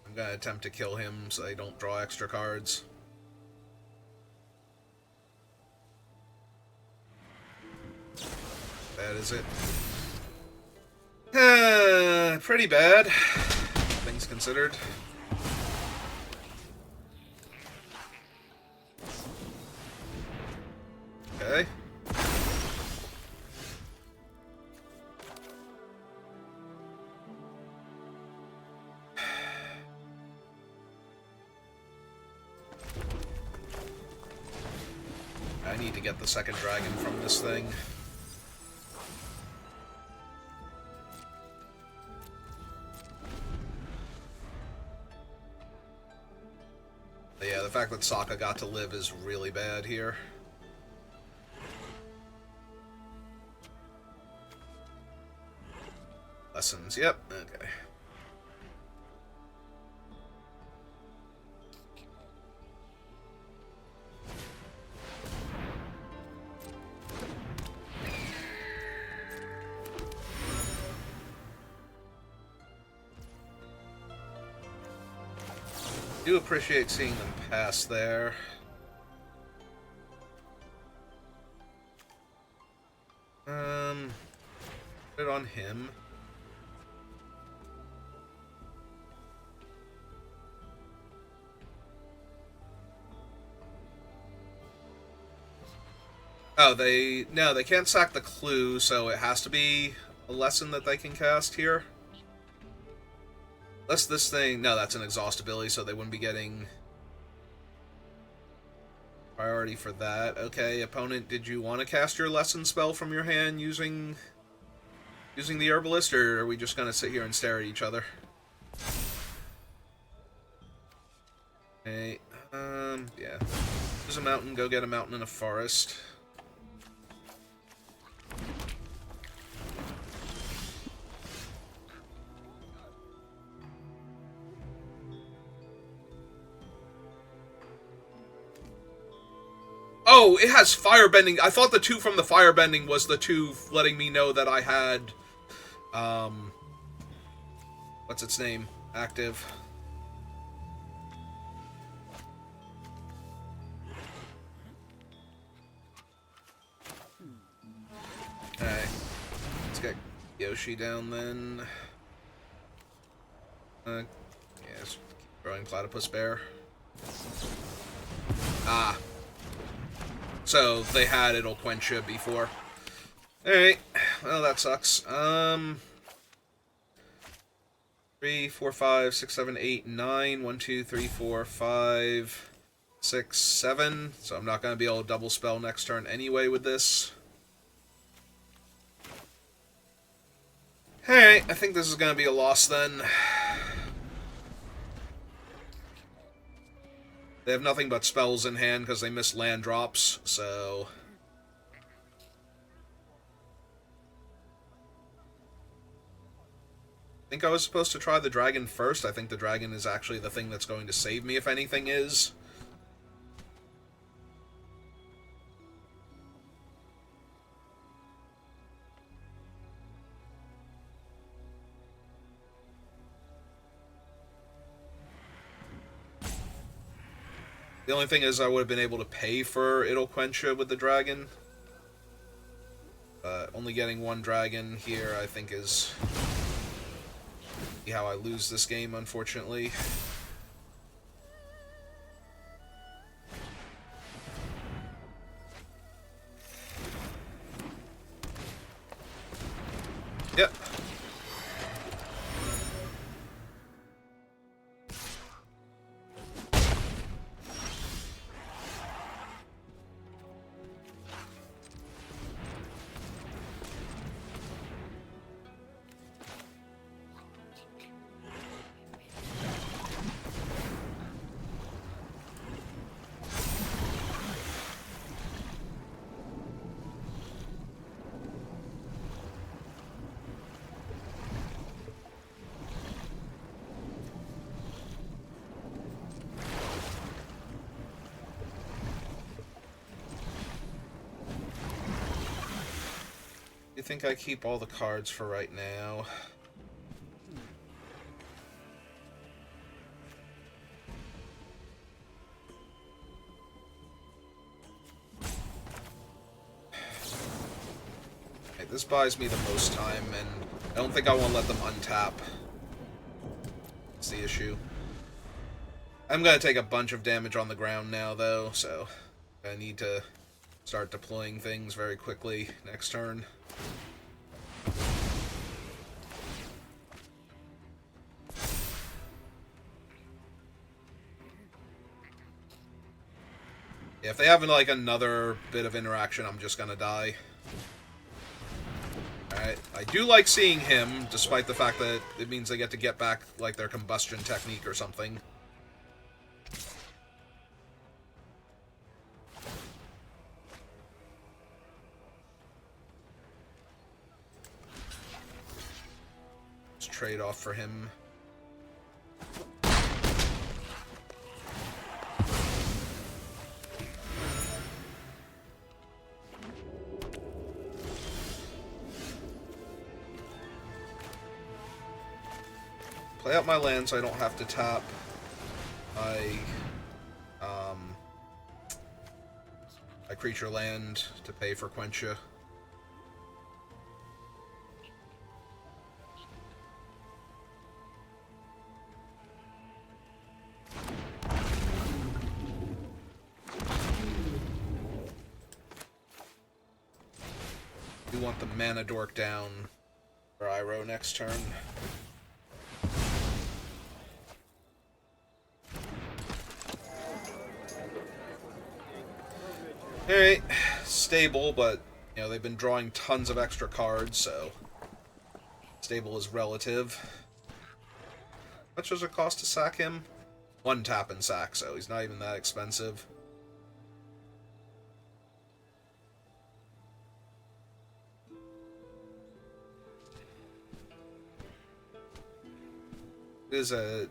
I'm gonna attempt to kill him so they don't draw extra cards. Bad is it? Pretty bad, things considered. Okay. I need to get the 2nd dragon from this thing. But yeah, the fact that Sokka got to live is really bad here. Lessons, yep, okay. I do appreciate seeing them pass there. Put it on him. Oh, no, they can't sack the clue, so it has to be a lesson that they can cast here. Unless this thing... No, that's an exhaust ability, so they wouldn't be getting priority for that. Okay, opponent, did you want to cast your lesson spell from your hand using the herbalist, or are we just gonna sit here and stare at each other? Okay, yeah. There's a mountain, go get a mountain and a forest. Oh, it has firebending. I thought the 2 from the firebending was the 2 letting me know that I had, what's its name? Active. Alright. Let's get Yoshi down then. Yeah, let's keep throwing Platypus Bear. Ah. So, they had It'll Quench You before. Alright, well, that sucks. 3, 4, 5, 6, 7, 8, 9. 1, 2, 3, 4, 5, 6, 7. So I'm not going to be able to double spell next turn anyway with this. Alright, I think this is going to be a loss then. They have nothing but spells in hand because they miss land drops, so... I think I was supposed to try the dragon first. I think the dragon is actually the thing that's going to save me if anything is. The only thing is I would have been able to pay for It'll Quench You with the dragon. Only getting one dragon here, I think, is how I lose this game, unfortunately. Yep. I think I keep all the cards for right now. Okay, this buys me the most time, and I don't think I want to let them untap. That's the issue. I'm going to take a bunch of damage on the ground now, though, so I need to start deploying things very quickly next turn. Yeah, if they have like another bit of interaction, I'm just gonna die. Alright, I do like seeing him, despite the fact that it means they get to get back like their combustion technique or something. Trade off for him. Play out my land so I don't have to tap my creature land to pay for Quench Ya. Want the mana dork down for Iroh next turn. Alright, stable, but you know they've been drawing tons of extra cards, so stable is relative. How much does it cost to sack him? 1 tap and sack, so he's not even that expensive. Is a...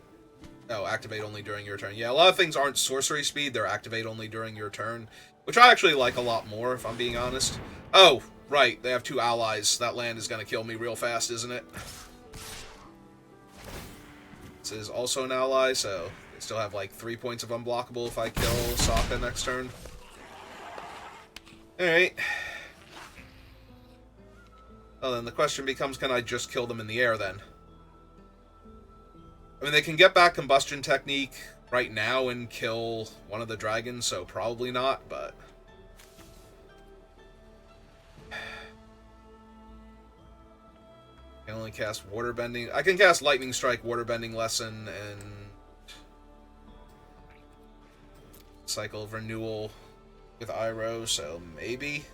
Oh, activate only during your turn. Yeah, a lot of things aren't sorcery speed, they're activate only during your turn. Which I actually like a lot more, if I'm being honest. Oh, right, they have 2 allies. That land is going to kill me real fast, isn't it? This is also an ally, so they still have like 3 points of unblockable if I kill Sokka next turn. Alright. Well, then the question becomes, can I just kill them in the air, then? I mean, they can get back Combustion Technique right now and kill one of the dragons, so probably not, but... I can only cast Waterbending. I can cast Lightning Strike, Waterbending Lesson, and... Cycle of Renewal with Iroh, so maybe...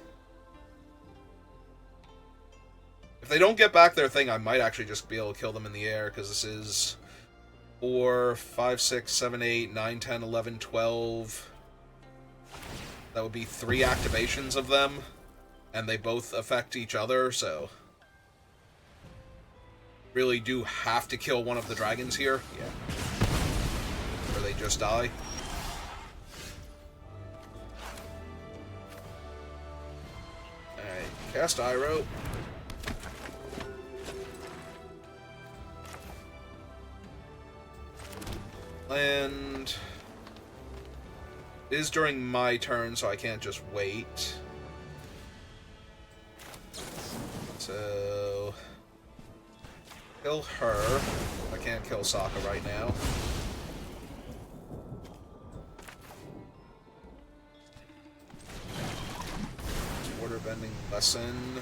If they don't get back their thing, I might actually just be able to kill them in the air, because this is... 4, 5, 6, 7, 8, 9, 10, 11, 12. That would be 3 activations of them, and they both affect each other, so... really do have to kill one of the dragons here. Yeah. Or they just die. Alright, cast Iroh. Land. It is during my turn, so I can't just wait. So... kill her. I can't kill Sokka right now. Order bending lesson.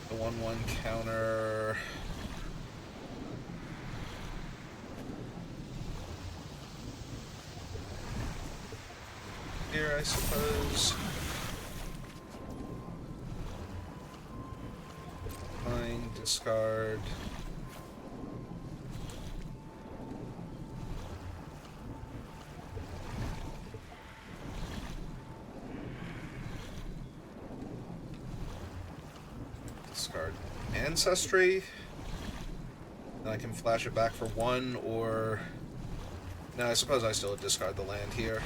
The 1/1 counter. Here, I suppose. Fine, discard. Discard Ancestry. And I can flash it back for 1, or... no, I suppose I still discard the land here.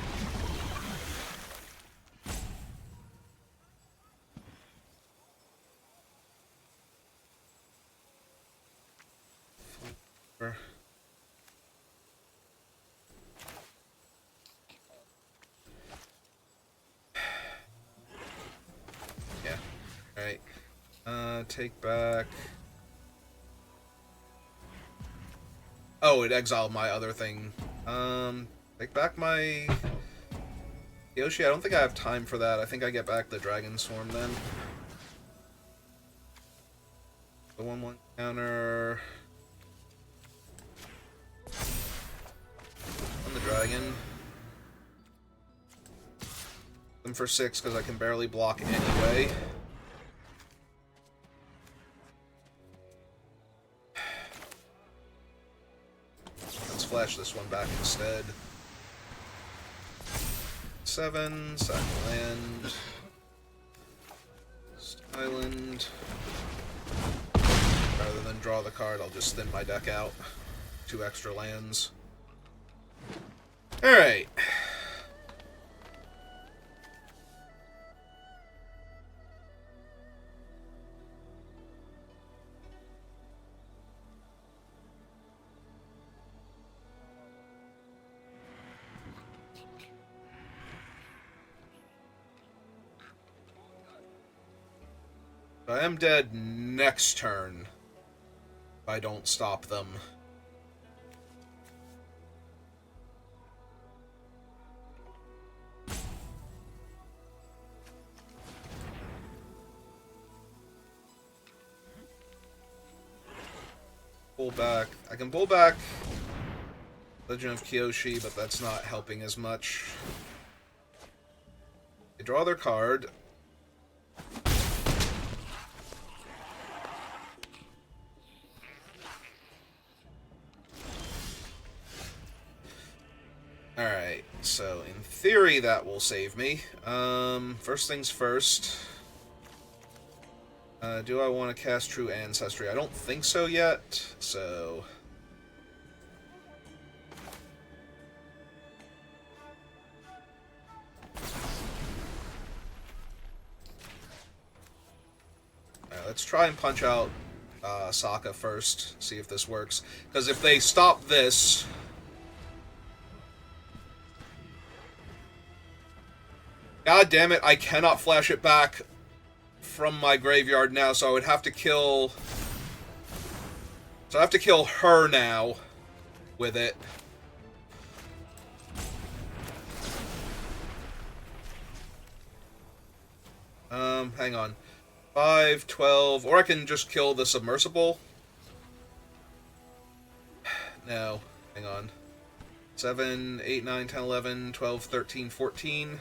Yeah. Alright. Take back... oh, it exiled my other thing. Take back my... Yoshi, I don't think I have time for that. I think I get back the Dragon Swarm then. The 1/1 counter... on the dragon. Them for 6 because I can barely block anyway. Let's flash this one back instead. 7, sack land. Island. Rather than draw the card, I'll just thin my deck out. 2 extra lands. Alright. I am dead next turn if I don't stop them. Pull back. I can pull back Legend of Kyoshi, but that's not helping as much. They draw their card. Alright, so in theory that will save me. First things first. Do I want to cast True Ancestry? I don't think so yet, so... Alright, let's try and punch out Sokka first, see if this works. Because if they stop this... God damn it, I cannot flash it back from my graveyard now, so I would have to kill... so I have to kill her now with it. Hang on. 5, 12, or I can just kill the submersible. No, hang on. 7, 8, 9, 10, 11, 12, 13, 14.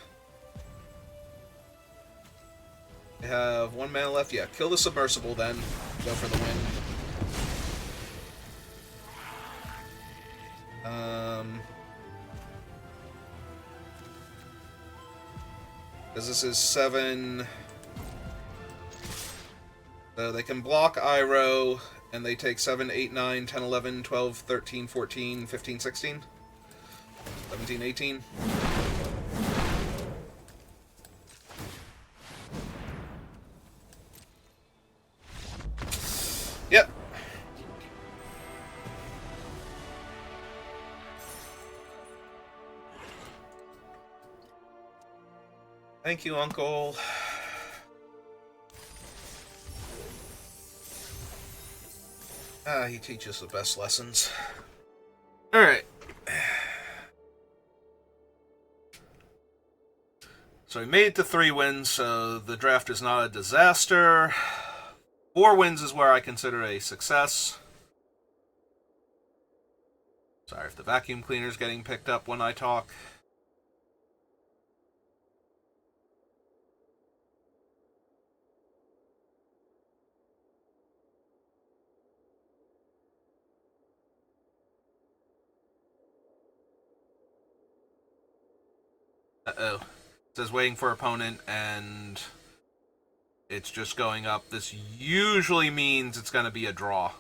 I have 1 mana left. Yeah, kill the submersible then. Go for the win. Because this is 7. So they can block Iroh, And they take 7, 8, 9, 10, 11, 12, 13, 14, 15, 16, 17, 18. Yep. Thank you, Uncle. He teaches the best lessons. Alright. So we made it to 3 wins, so the draft is not a disaster. 4 wins is where I consider a success. Sorry if the vacuum cleaner's getting picked up when I talk. Uh-oh. It says waiting for opponent, and it's just going up. This usually means it's going to be a draw.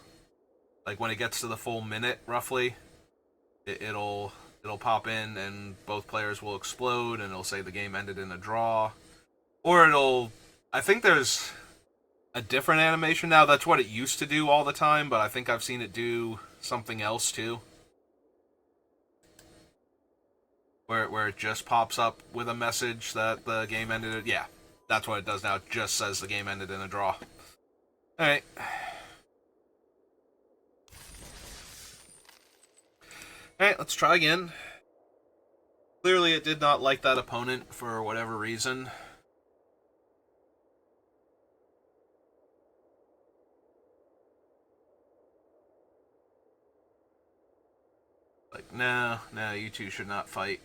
Like, when it gets to the full minute, roughly, it'll pop in, and both players will explode, and it'll say the game ended in a draw. Or it'll... I think there's a different animation now. That's what it used to do all the time, but I think I've seen it do something else, too. Where it just pops up with a message that the game ended. Yeah, that's what it does now. It just says the game ended in a draw. Alright. Alright, let's try again. Clearly it did not like that opponent for whatever reason. Like, no, you two should not fight.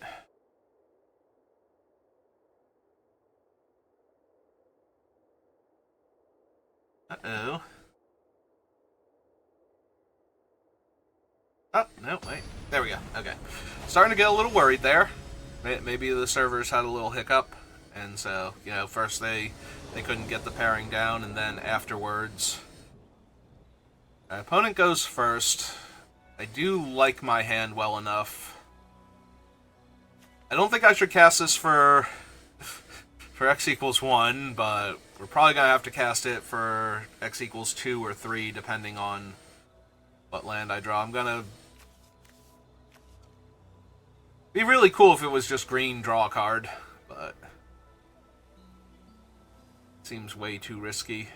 Uh-oh. Oh, no, wait. There we go. Okay. Starting to get a little worried there. Maybe the servers had a little hiccup, and so, you know, first they couldn't get the pairing down, and then afterwards... My opponent goes first. I do like my hand well enough. I don't think I should cast this for x equals 1, but we're probably going to have to cast it for x equals 2 or 3, depending on what land I draw. I'm going to... Be really cool if it was just green, draw a card, but... Seems way too risky.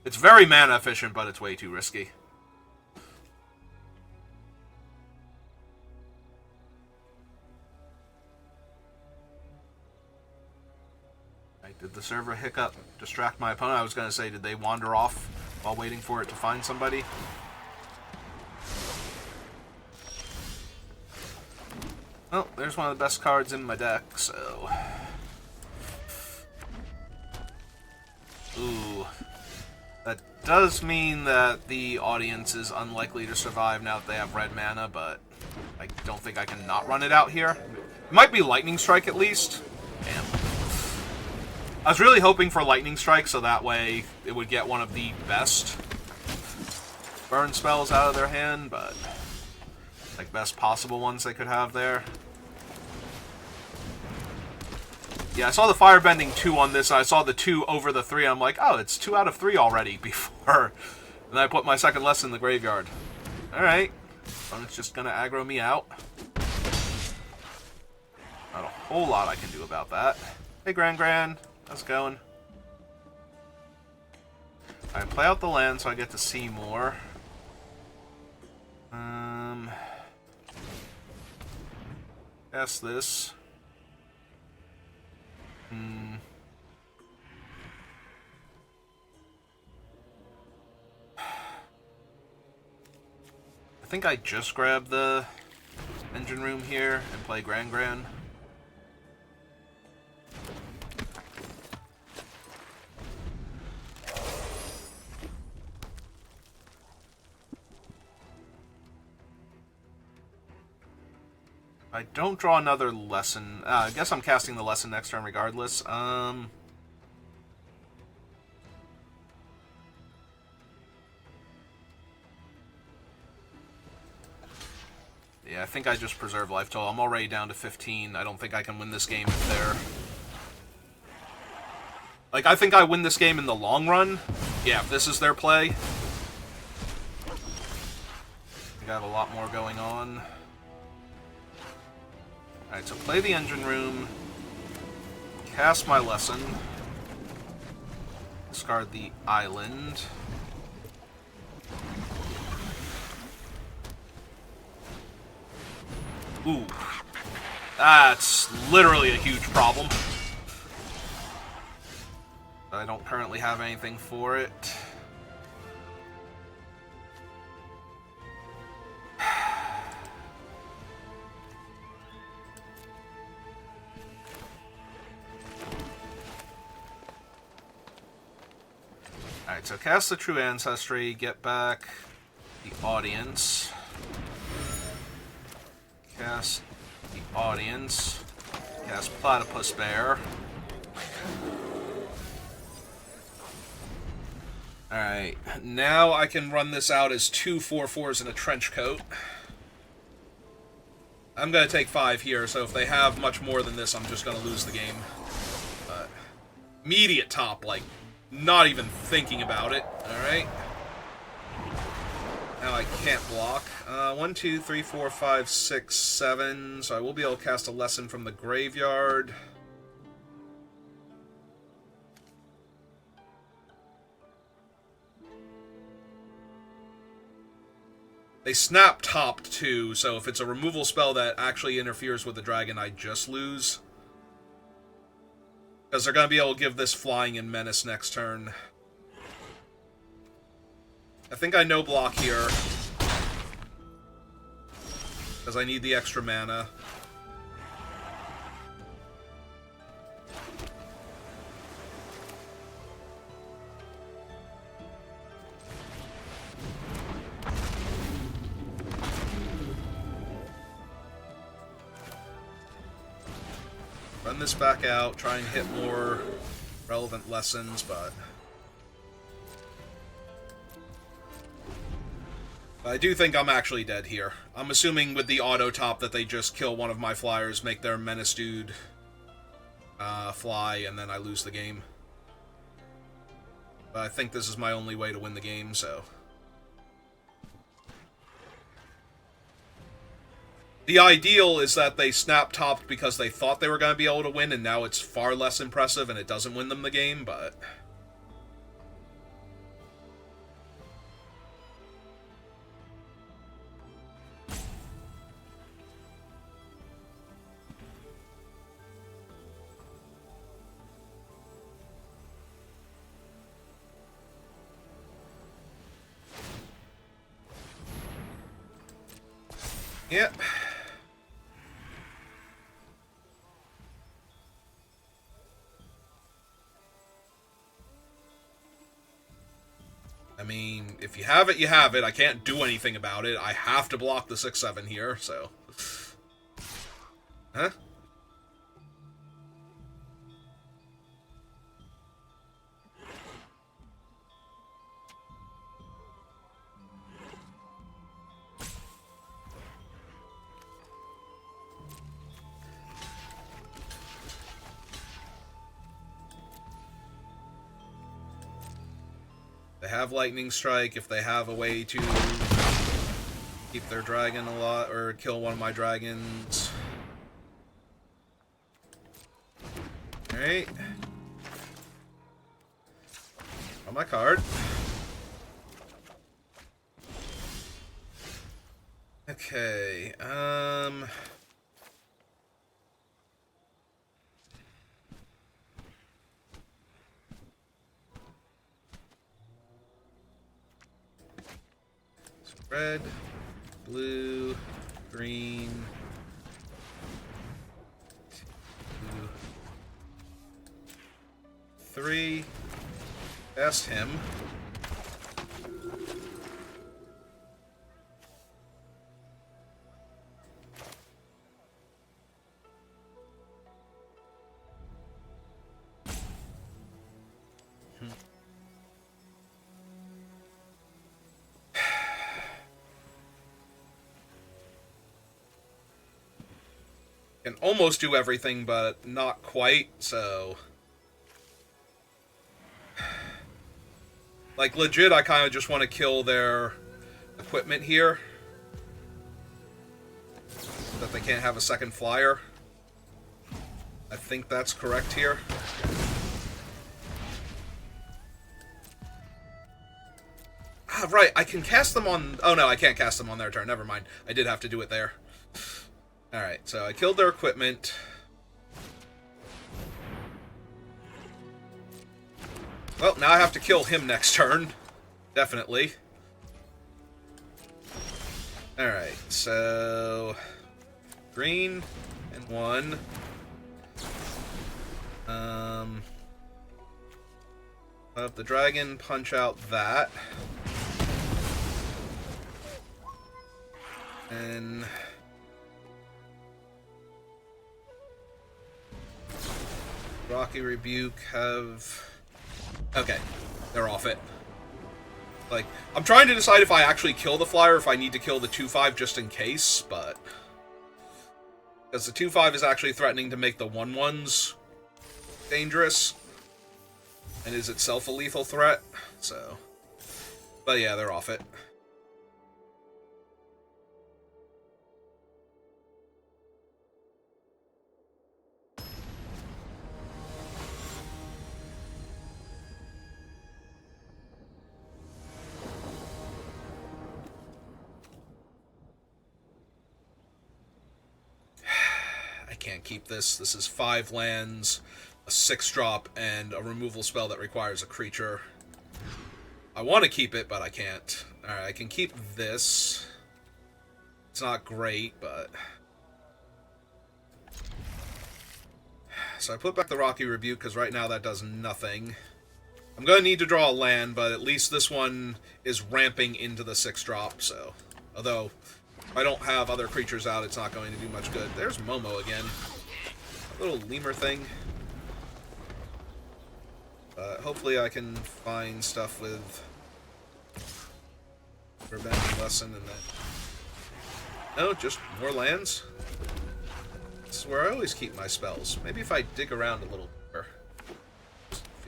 It's very mana efficient, but it's way too risky. Did the server hiccup distract my opponent? I was going to say, did they wander off while waiting for it to find somebody? Well, there's one of the best cards in my deck, so... Ooh. That does mean that the audience is unlikely to survive now that they have red mana, but I don't think I can not run it out here. It might be Lightning Strike at least. Damn. I was really hoping for Lightning Strike, so that way it would get one of the best burn spells out of their hand, but like best possible ones they could have there. Yeah, I saw the Firebending 2 on this, and I saw the 2 over the 3, and I'm like, oh, it's 2 out of 3 already before. And then I put my second lesson in the graveyard. Alright. Opponent's just gonna aggro me out. Not a whole lot I can do about that. Hey, Gran. How's it going? Alright, play out the land so I get to see more. Guess this. I think I just grab the engine room here and play Gran. I don't draw another lesson. I guess I'm casting the lesson next turn regardless. If Yeah, I think I just preserve life total. I'm already down to 15. I don't think I can win this game if they're... Like, I think I win this game in the long run. Yeah, if this is their play. We got a lot more going on. Alright, so play the engine room. Cast my lesson. Discard the island. Ooh. That's literally a huge problem. I don't currently have anything for it. Alright, so cast the True Ancestry, get back the audience. Cast the audience. Cast Platypus Bear. Alright, now I can run this out as 2 4/4s in a trench coat. I'm going to take 5 here, so if they have much more than this, I'm just going to lose the game. But immediate top, like, not even thinking about it. Alright. Now I can't block. 1, 2, 3, 4, 5, 6, 7. So I will be able to cast a lesson from the graveyard. They snap topped too, so if it's a removal spell that actually interferes with the dragon, I just lose. Because they're going to be able to give this flying and menace next turn. I think I no block here. Because I need the extra mana. Run this back out, try and hit more relevant lessons, but I do think I'm actually dead here. I'm assuming with the auto top that they just kill one of my flyers, make their menace dude fly, and then I lose the game. But I think this is my only way to win the game, so... The ideal is that they snap-topped because they thought they were going to be able to win, and now it's far less impressive and it doesn't win them the game, but... Yep. I mean, if you have it, you have it. I can't do anything about it. I have to block the 6/7 here, so... Huh? They have Lightning Strike. If they have a way to keep their dragon alive, or kill one of my dragons. Alright. On my card. Okay, red, blue, green, 2, 3. Cast him. Can almost do everything, but not quite, so... Like, legit, I kind of just want to kill their equipment here. So that they can't have a second flyer. I think that's correct here. Ah, right, I can cast them on... Oh, no, I can't cast them on their turn. Never mind. I did have to do it there. Alright, so I killed their equipment. Well, now I have to kill him next turn. Definitely. Alright, so... Green and 1. Let the dragon punch out that. And... Rocky Rebuke have... Okay, they're off it. Like, I'm trying to decide if I actually kill the flyer, if I need to kill the 2/5 just in case, but... Because the 2/5 is actually threatening to make the 1/1s dangerous. And is itself a lethal threat, so... But yeah, they're off it. I can't keep this. This is 5 lands, a 6-drop, and a removal spell that requires a creature. I want to keep it, but I can't. Alright, I can keep this. It's not great, but... So I put back the Rocky Rebuke, because right now that does nothing. I'm going to need to draw a land, but at least this one is ramping into the 6-drop, so... Although, if I don't have other creatures out, it's not going to do much good. There's Momo again. A little lemur thing. Hopefully I can find stuff with Airbender Lesson and that. No, just more lands. This is where I always keep my spells. Maybe if I dig around a little more.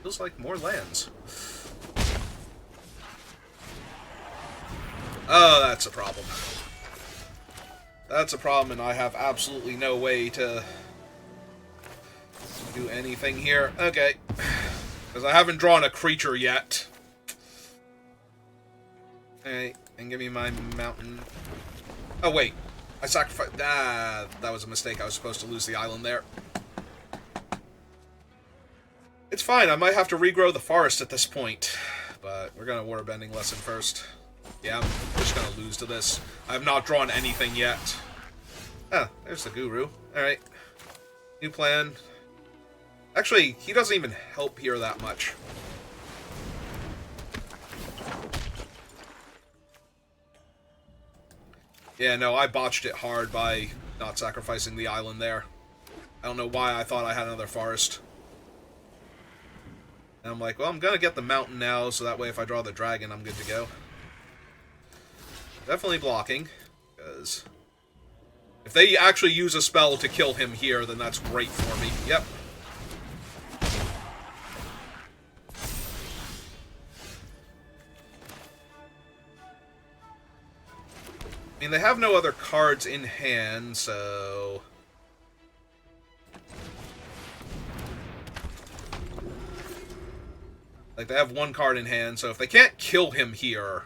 Feels like more lands. Oh, that's a problem. That's a problem, and I have absolutely no way to do anything here. Okay. Because I haven't drawn a creature yet. Alright, and give me my mountain. Oh, wait. I sacrificed... Ah, that was a mistake. I was supposed to lose the island there. It's fine. I might have to regrow the forest at this point. But we're going to Warbending Lesson first. Yeah, I'm just going to lose to this. I have not drawn anything yet. Ah, there's the Guru. Alright. New plan. Actually, he doesn't even help here that much. Yeah, no, I botched it hard by not sacrificing the island there. I don't know why I thought I had another forest. And I'm like, well, I'm gonna get the mountain now, so that way if I draw the dragon, I'm good to go. Definitely blocking, because if they actually use a spell to kill him here, then that's great for me. Yep. I mean, they have no other cards in hand, so... Like, they have one card in hand, so if they can't kill him here...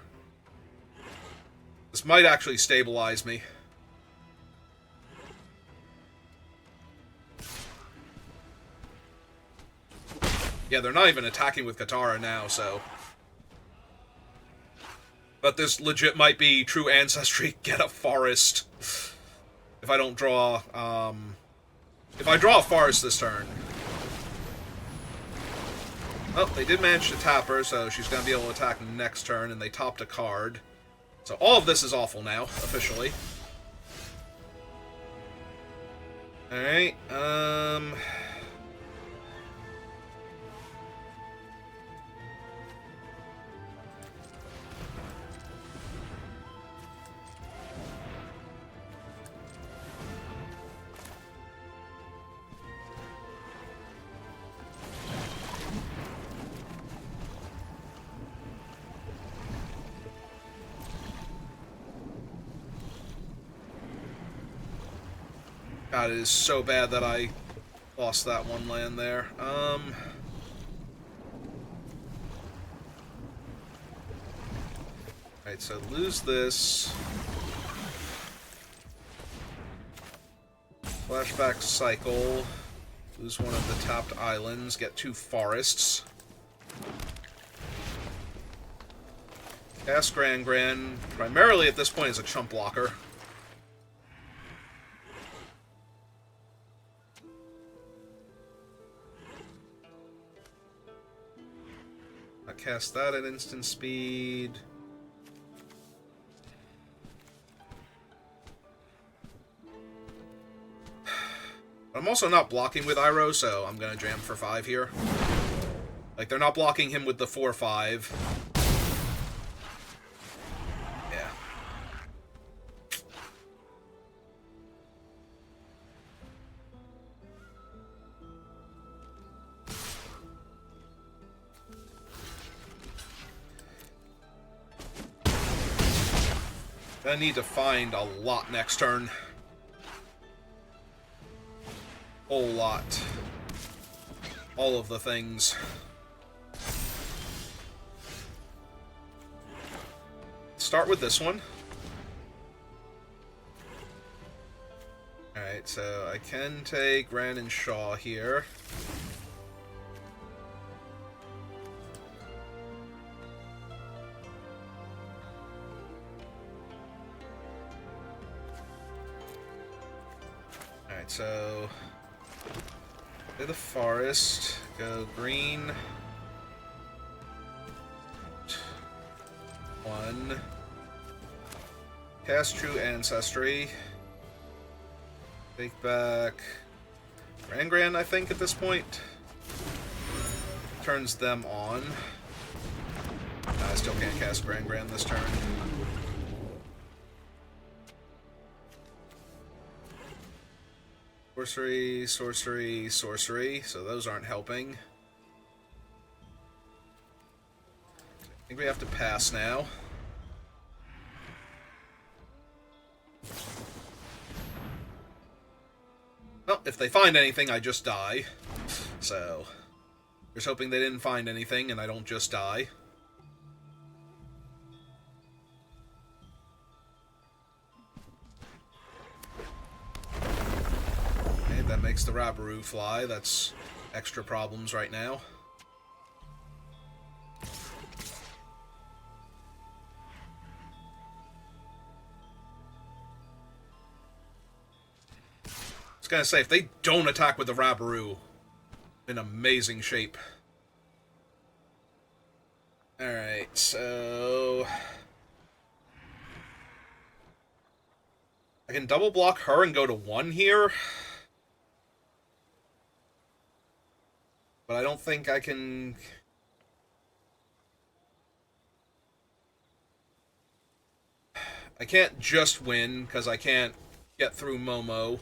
This might actually stabilize me. Yeah, they're not even attacking with Katara now, so... But this legit might be true ancestry, get a forest. If I don't draw, if I draw a forest this turn. Well, they did manage to tap her, so she's going to be able to attack next turn, and they topped a card. So all of this is awful now, officially. Alright, God, it is so bad that I lost that one land there. Alright, so lose this. Flashback cycle. Lose one of the tapped islands. Get 2 forests. Cast Grand Grand, primarily at this point, is a chump blocker. I cast that at instant speed. I'm also not blocking with Iroh, so I'm gonna jam for 5 here. Like, they're not blocking him with the 4-5. Yeah. Gonna need to find a lot next turn. Whole lot. All of the things. Start with this one. Alright, so I can take Ran and Shaw here. Alright, so play the forest, go green. 1. Cast True Ancestry. Take back Grand Grand, I think, at this point. Turns them on. I still can't cast Grand Grand this turn. Sorcery, sorcery, sorcery. So those aren't helping. I think we have to pass now. Well, if they find anything, I just die. So, just hoping they didn't find anything and I don't just die. Okay, that makes the Rabaru fly. That's extra problems right now. I was gonna say, if they don't attack with the Rabaru, in amazing shape. Alright, so I can double block her and go to 1 here. But I don't think I can. I can't just win, because I can't get through Momo.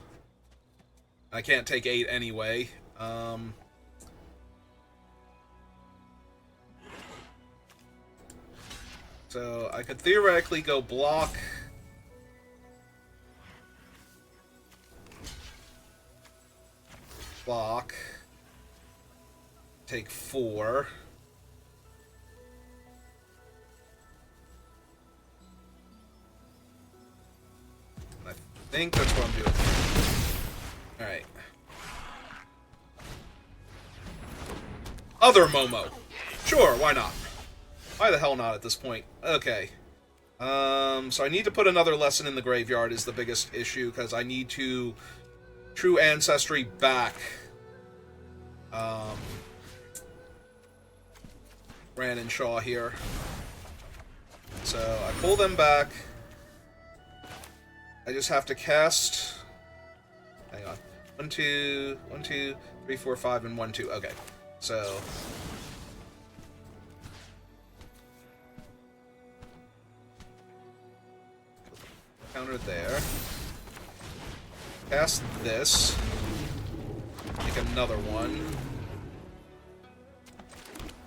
I can't take 8 anyway. So I could theoretically go block. Block. Take 4. I think that's what I'm doing. Alright. Other Momo. Sure, why not? Why the hell not at this point? Okay. So I need to put another lesson in the graveyard is the biggest issue, because I need to True Ancestry back. Ran and Shaw here. So I pull them back. I just have to cast. Hang on. 1, 2, 1, 2, 3, 4, 5, and 1, 2. Okay. So counter there. Cast this. Make another one.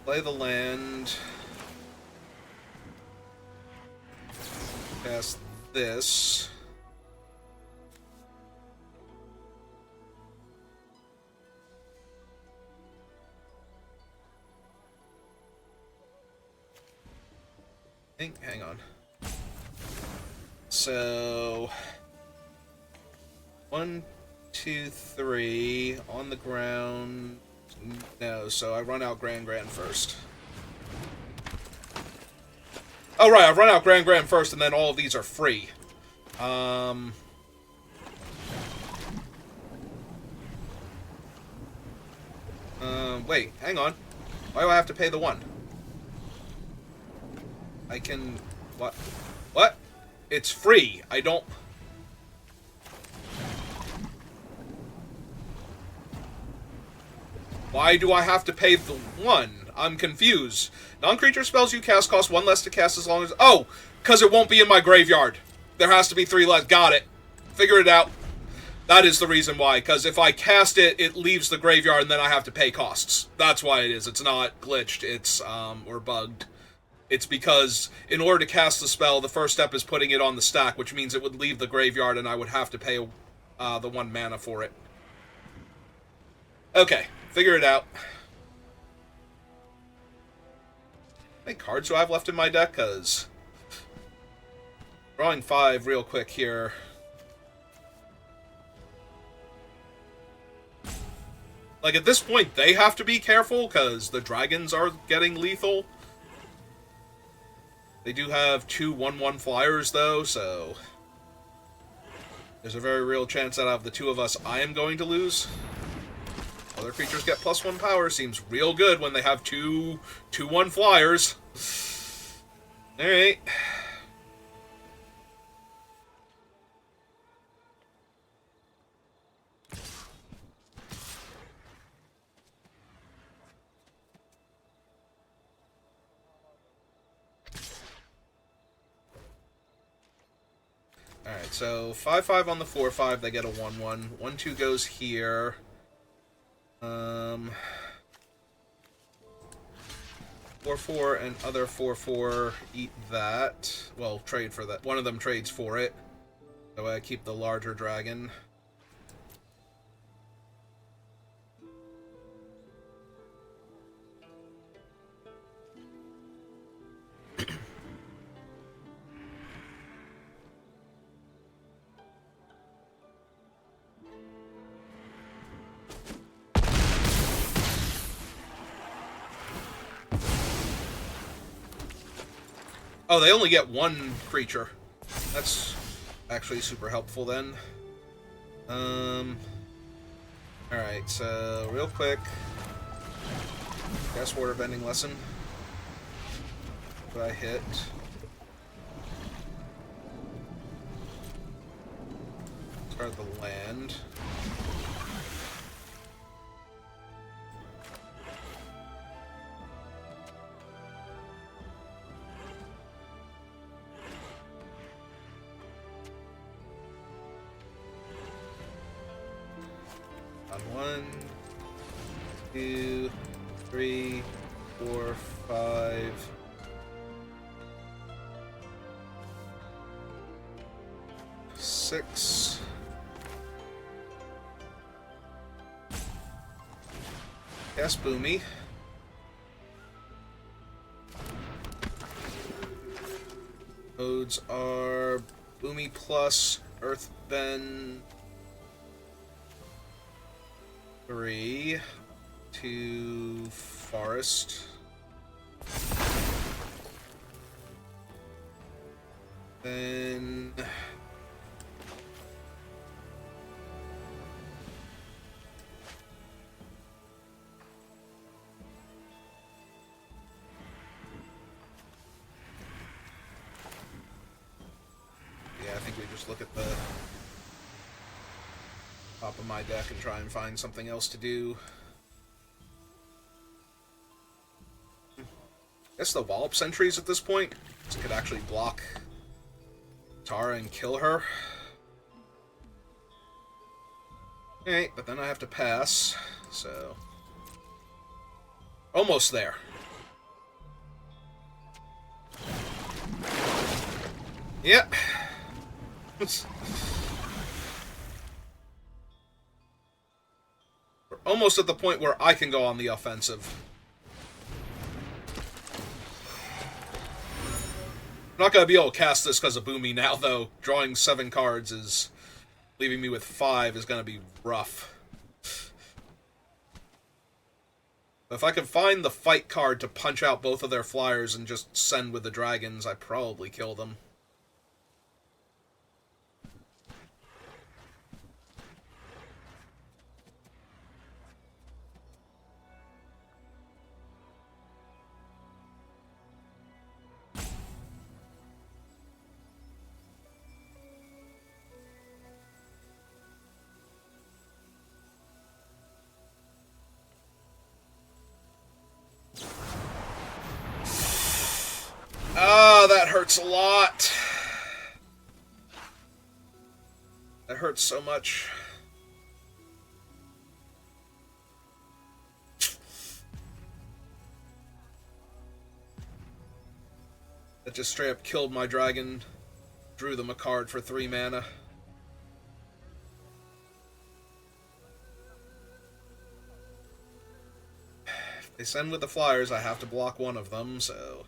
Play the land. Cast this. Hang on. So 1, 2, 3 on the ground. No, so I run out Grand first. Oh right, I run out Grand first, and then all of these are free. Wait, hang on. Why do I have to pay the 1? I can... What? What? It's free. I don't... Why do I have to pay the 1? I'm confused. Non-creature spells you cast cost 1 less to cast as long as... Oh! Because it won't be in my graveyard. There has to be 3 less. Got it. Figure it out. That is the reason why, because if I cast it, it leaves the graveyard, and then I have to pay costs. That's why it is. It's not glitched, it's, or bugged. It's because, in order to cast the spell, the first step is putting it on the stack, which means it would leave the graveyard, and I would have to pay, the 1 mana for it. Okay, figure it out. How many cards do I have left in my deck? Because... Drawing 5 real quick here... Like, at this point, they have to be careful, because the dragons are getting lethal. They do have 2 1/1 flyers, though, so... There's a very real chance that out of the 2 of us, I am going to lose. Other creatures get +1 power. Seems real good when they have 2 2/1 flyers. Alright. Alright, so 5/5 on the 4/5, they get a 1/1. 1/2 goes here. 4/4 and other 4/4 eat that. Well, trade for that. One of them trades for it. So I keep the larger dragon. Oh, they only get 1 creature. That's actually super helpful then. Alright, so real quick. Gas water bending lesson. What I hit. Start the land. On 1, 2, 3, 4, 5. Six. Yes, Boomy. Modes are Boomy plus Earthbend 3 to Forest. Then I think we just look at the top of my deck and try and find something else to do. I guess the Wallop sentries at this point could actually block Tara and kill her. Alright, but then I have to pass, so... Almost there. Yep. We're almost at the point where I can go on the offensive. I'm not going to be able to cast this because of Boomy now, though. Drawing 7 cards is... leaving me with 5 is going to be rough. If I could find the fight card to punch out both of their flyers and just send with the dragons, I'd probably kill them. Ah, that hurts a lot. That hurts so much. That just straight up killed my dragon. Drew them a card for 3 mana. If they send with the flyers, I have to block one of them, so...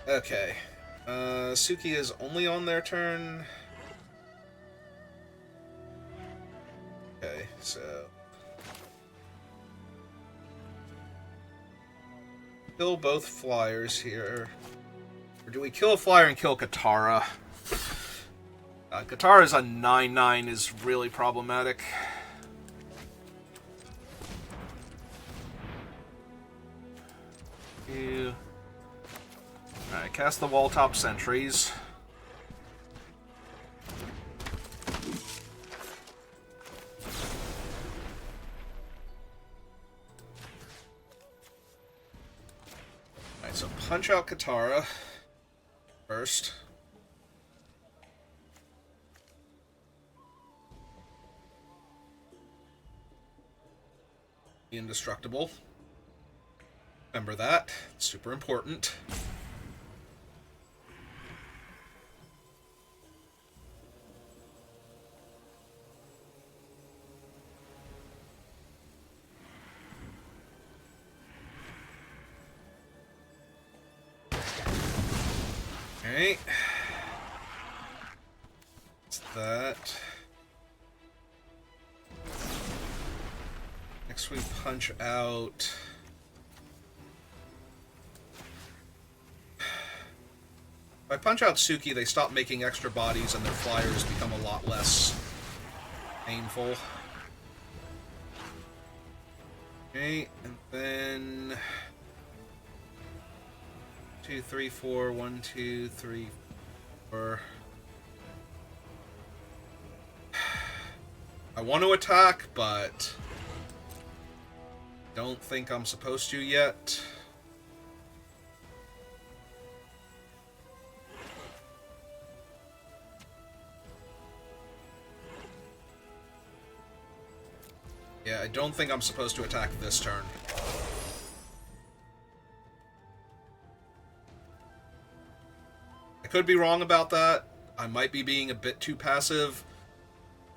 Okay. Suki is only on their turn. Okay, so... kill both flyers here. Or do we kill a flyer and kill Katara? Katara's a 9/9 is really problematic. Alright, cast the wall top sentries. Alright, so punch out Katara first. Indestructible. Remember that. It's super important. Alright. That's that. Next we punch out... If I punch out Suki, they stop making extra bodies and their flyers become a lot less painful. Okay, and then... 2, 3, 4, 1, 2, 3, 4. I want to attack, but don't think I'm supposed to yet. Yeah, I don't think I'm supposed to attack this turn. I could be wrong about that. I might be being a bit too passive.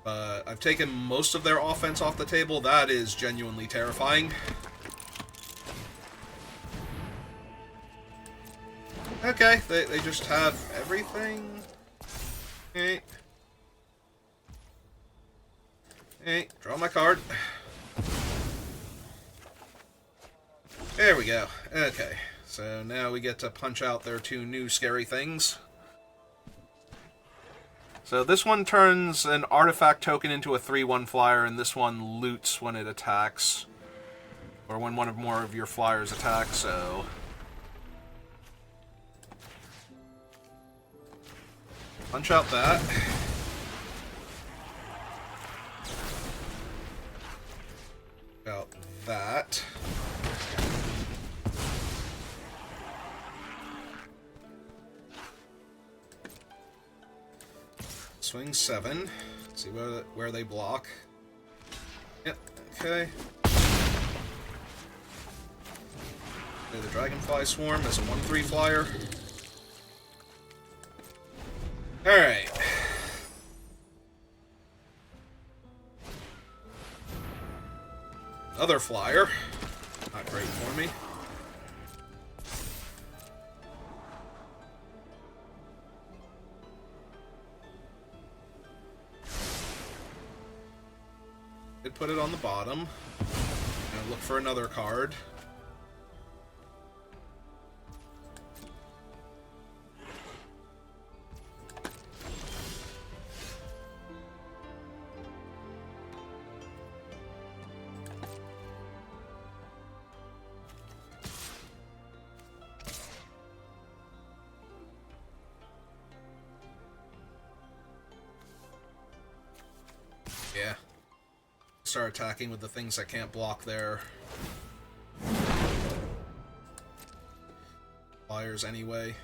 But I've taken most of their offense off the table. That is genuinely terrifying. Okay, they just have everything. Okay. Okay, draw my card. There we go. Okay, so now we get to punch out their 2 new scary things. So this one turns an artifact token into a 3/1 flyer, and this one loots when it attacks. Or when one or more of your flyers attack, so... punch out that. Out that. Swing 7. See where they block. Yep, okay. The Dragonfly Swarm as a 1/3 flyer. Alright. Another flyer. Not great for me. Could put it on the bottom. And look for another card. Yeah. Start attacking with the things that can't block their flyers anyway.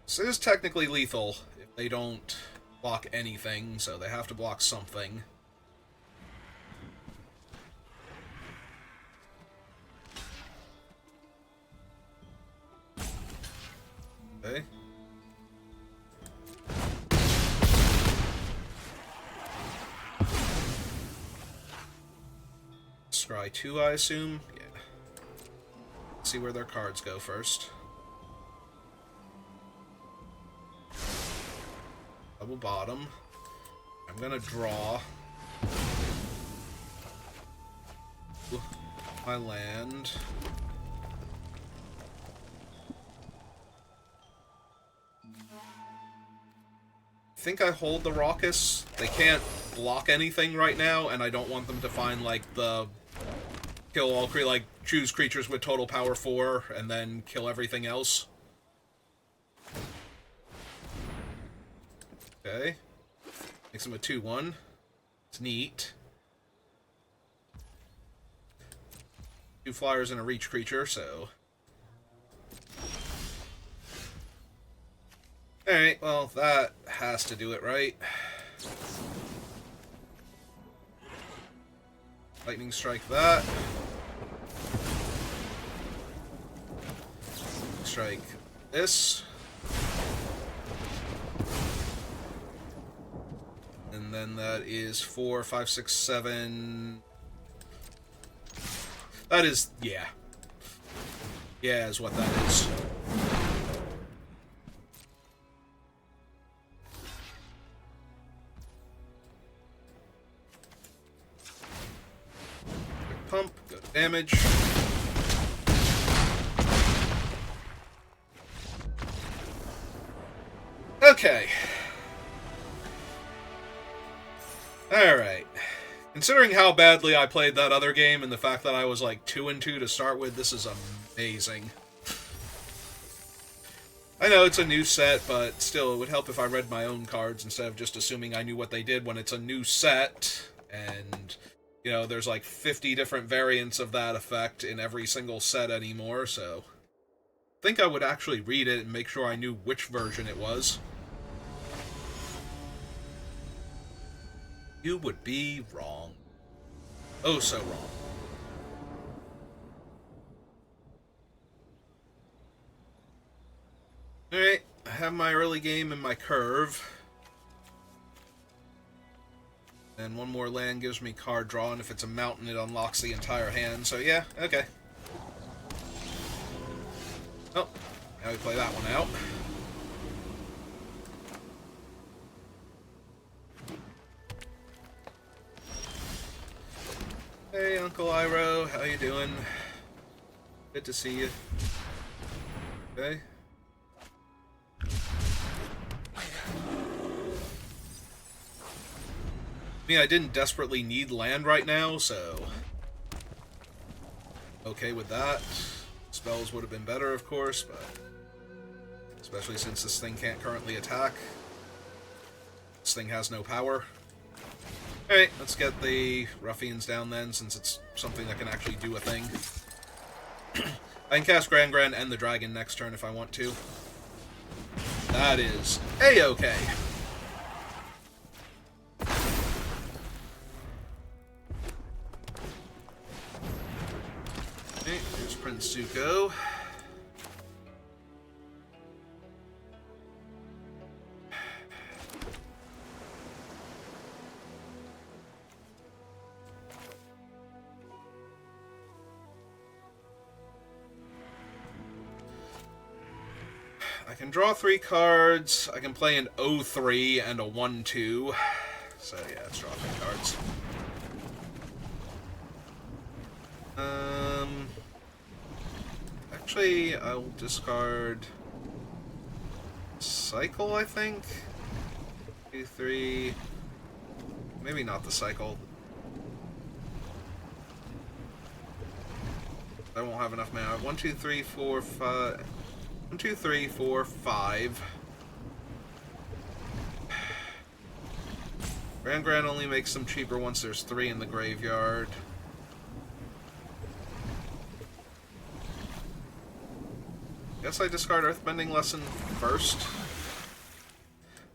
This is technically lethal if they don't block anything, so they have to block something. Okay. Scry 2, I assume? Yeah. Let's see where their cards go first. Double bottom. I'm gonna draw my land. I think I hold the Raucous. They can't block anything right now, and I don't want them to find, like, the kill all like, choose creatures with total power 4, and then kill everything else. Okay. Makes him a 2-1. It's neat. 2 flyers and a reach creature, so... Alright, well, that has to do it, right? Lightning strike that. Strike this. And then that is 4, 5, 6, 7... That is... yeah. Yeah, is what that is. Pump, good damage. Okay. Alright. Considering how badly I played that other game and the fact that I was like 2-2 to start with, this is amazing. I know it's a new set, but still, it would help if I read my own cards instead of just assuming I knew what they did when it's a new set, and, you know, there's like 50 different variants of that effect in every single set anymore, so... I think I would actually read it and make sure I knew which version it was. You would be wrong. Oh, so wrong. Alright, I have my early game and my curve. And one more land gives me card draw, and if it's a mountain, it unlocks the entire hand. So yeah, okay. Oh, now we play that one out. Hey, Uncle Iroh, how you doing? Good to see you. Okay. I mean, I didn't desperately need land right now, so... okay with that. Spells would have been better, of course, but... especially since this thing can't currently attack. This thing has no power. Alright, let's get the Ruffians down then, since it's something that can actually do a thing. I can cast Grand and the Dragon next turn if I want to. That is A-okay. Okay, here's Prince Zuko. can draw 3 cards. I can play an 0-3 and a 1-2. So yeah, let's draw 3 cards. Actually, I'll discard Cycle, I think. 2, 3. Maybe not the Cycle. I won't have enough mana. 1, 2, 3, 4, 5. 1, 2, 3, 4, 5. Grand only makes them cheaper once there's 3 in the graveyard. Guess I discard Earthbending Lesson first.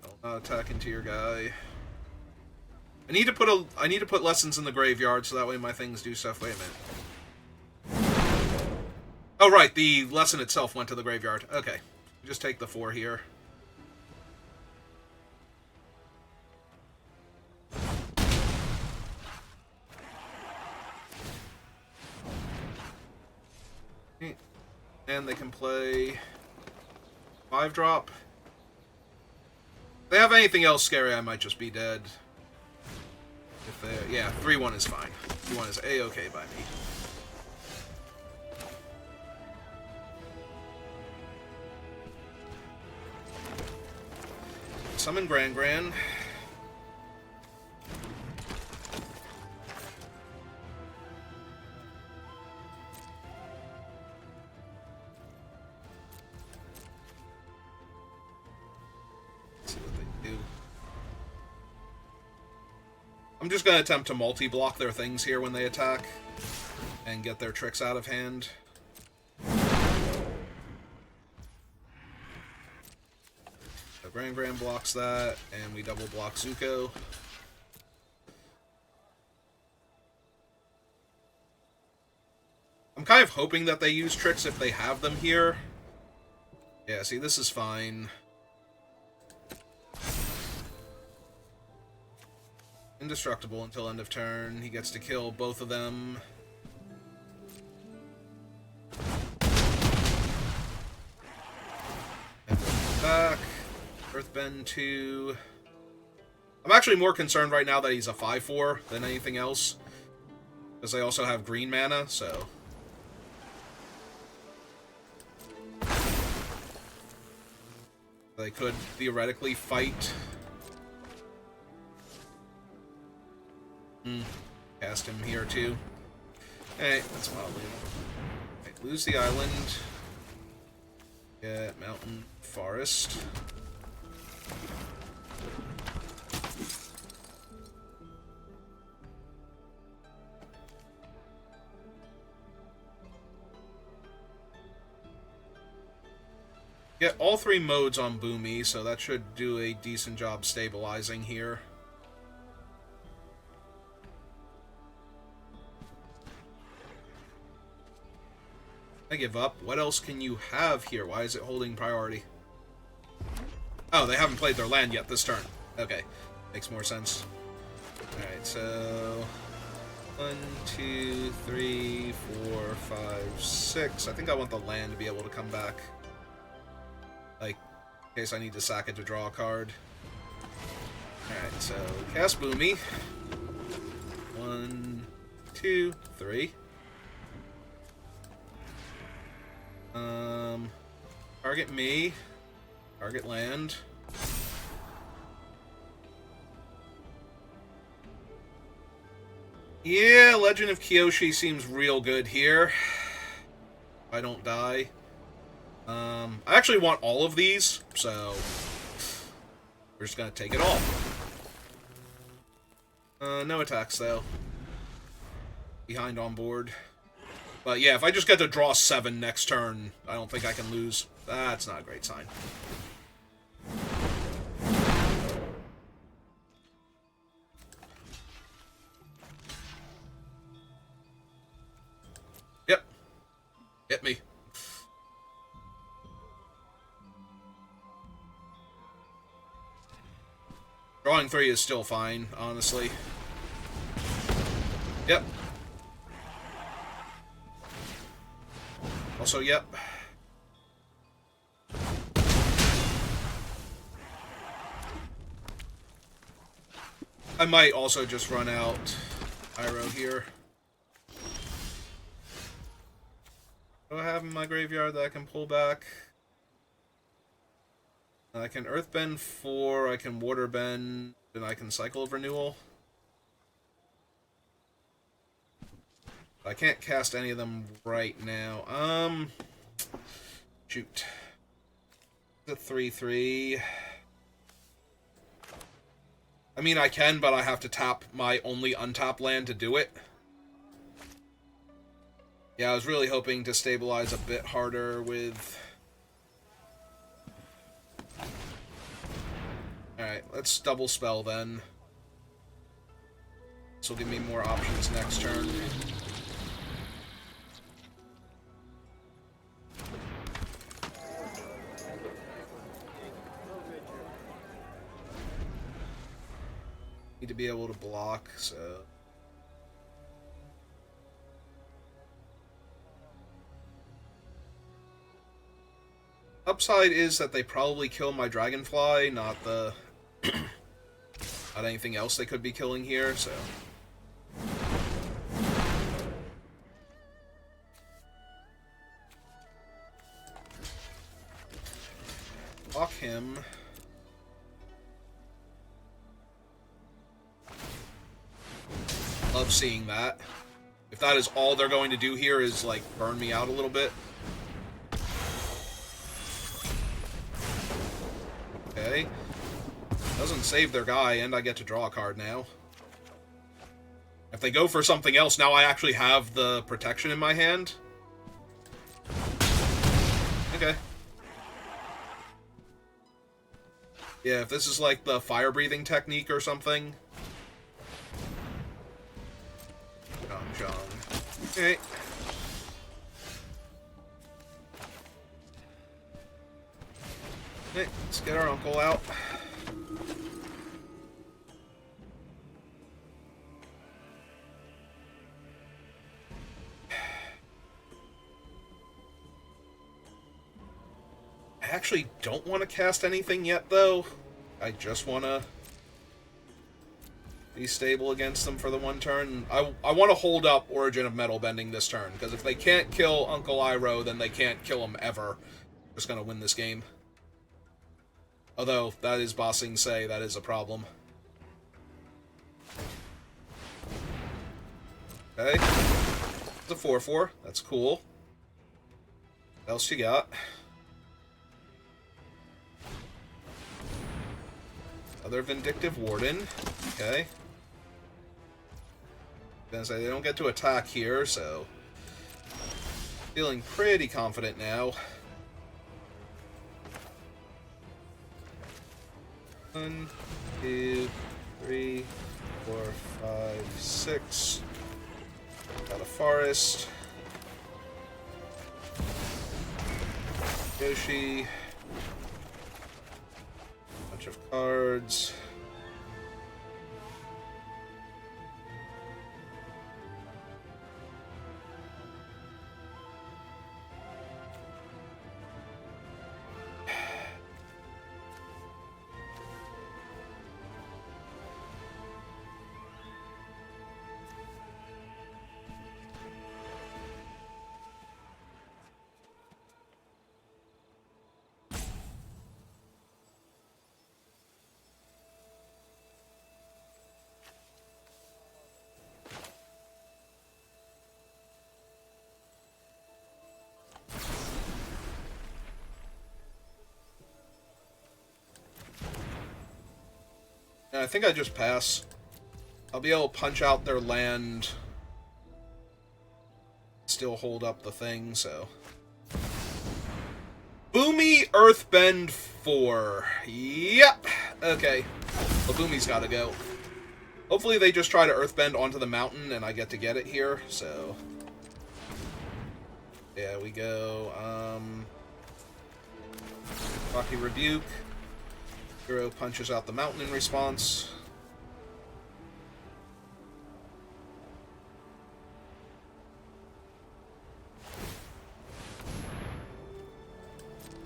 I'll not attack into your guy. I need to put lessons in the graveyard so that way my things do stuff. Wait a minute. Oh right, the lesson itself went to the graveyard. Okay. Just take the 4 here. And they can play 5-drop. If they have anything else scary, I might just be dead. If they, yeah, 3-1 is fine. 3-1 is A-okay by me. Summon Grand. I'm just going to attempt to multi-block their things here when they attack and get their tricks out of hand. So Grand blocks that, and we double block Zuko. I'm kind of hoping that they use tricks if they have them here. Yeah, see, this is fine. Indestructible until end of turn. He gets to kill both of them. And back. Earthbend 2. I'm actually more concerned right now that he's a 5-4 than anything else. Because they also have green mana, so... they could theoretically fight... Cast him here, too. Hey, that's wildly. Right, lose the island. Get mountain, forest. Get all 3 modes on Boomy, so that should do a decent job stabilizing here. I give up. What else can you have here? Why is it holding priority? Oh, they haven't played their land yet this turn. Okay. Makes more sense. Alright, so... 1, 2, 3, 4, 5, 6. I think I want the land to be able to come back. Like, in case I need to sack it to draw a card. Alright, so cast Boomy. 1, 2, 3. Target me. Target land. Yeah, Legend of Kyoshi seems real good here. If I don't die. I actually want all of these, so we're just gonna take it all. No attacks, though. Behind on board. But yeah, if I just get to draw 7 next turn, I don't think I can lose. That's not a great sign. Yep. Hit me. Drawing 3 is still fine, honestly. Yep. Also, yep. I might also just run out Iroh here. What do I have in my graveyard that I can pull back? I can Earthbend 4, I can Waterbend, and I can Cycle of Renewal. I can't cast any of them right now. Shoot. It's a 3/3. I mean, I can, but I have to tap my only untapped land to do it. Yeah, I was really hoping to stabilize a bit harder with... Alright, let's double spell then. This will give me more options next turn. Need to be able to block, so... Upside is that they probably kill my Dragonfly, not the... not anything else they could be killing here, so... Block him. Love seeing that. If that is all they're going to do here is, like, burn me out a little bit. Okay. Doesn't save their guy, and I get to draw a card now. If they go for something else, now I actually have the protection in my hand. Okay. Yeah, if this is like the fire breathing technique or something. John. Okay. Okay, let's get our uncle out. I actually don't want to cast anything yet, though. I just want to be stable against them for the one turn. I want to hold up Origin of Metal Bending this turn, because if they can't kill Uncle Iroh, then they can't kill him ever. Just gonna win this game. Although, that is Bossing Say, that is a problem. Okay. It's a 4/4. That's cool. What else you got? Other Vindictive Warden. Okay. Gonna say they don't get to attack here, so... Feeling pretty confident now. 1, 2, 3, 4, 5, 6. Got a Forest. Yoshi. Bunch of cards. I think I just pass. I'll be able to punch out their land, still hold up the thing, so... Boomy Earthbend 4. Yep! Okay. Well, Boomy's gotta go. Hopefully they just try to Earthbend onto the mountain and I get to get it here, so... Yeah, we go, Rocky Rebuke. Hero punches out the mountain in response.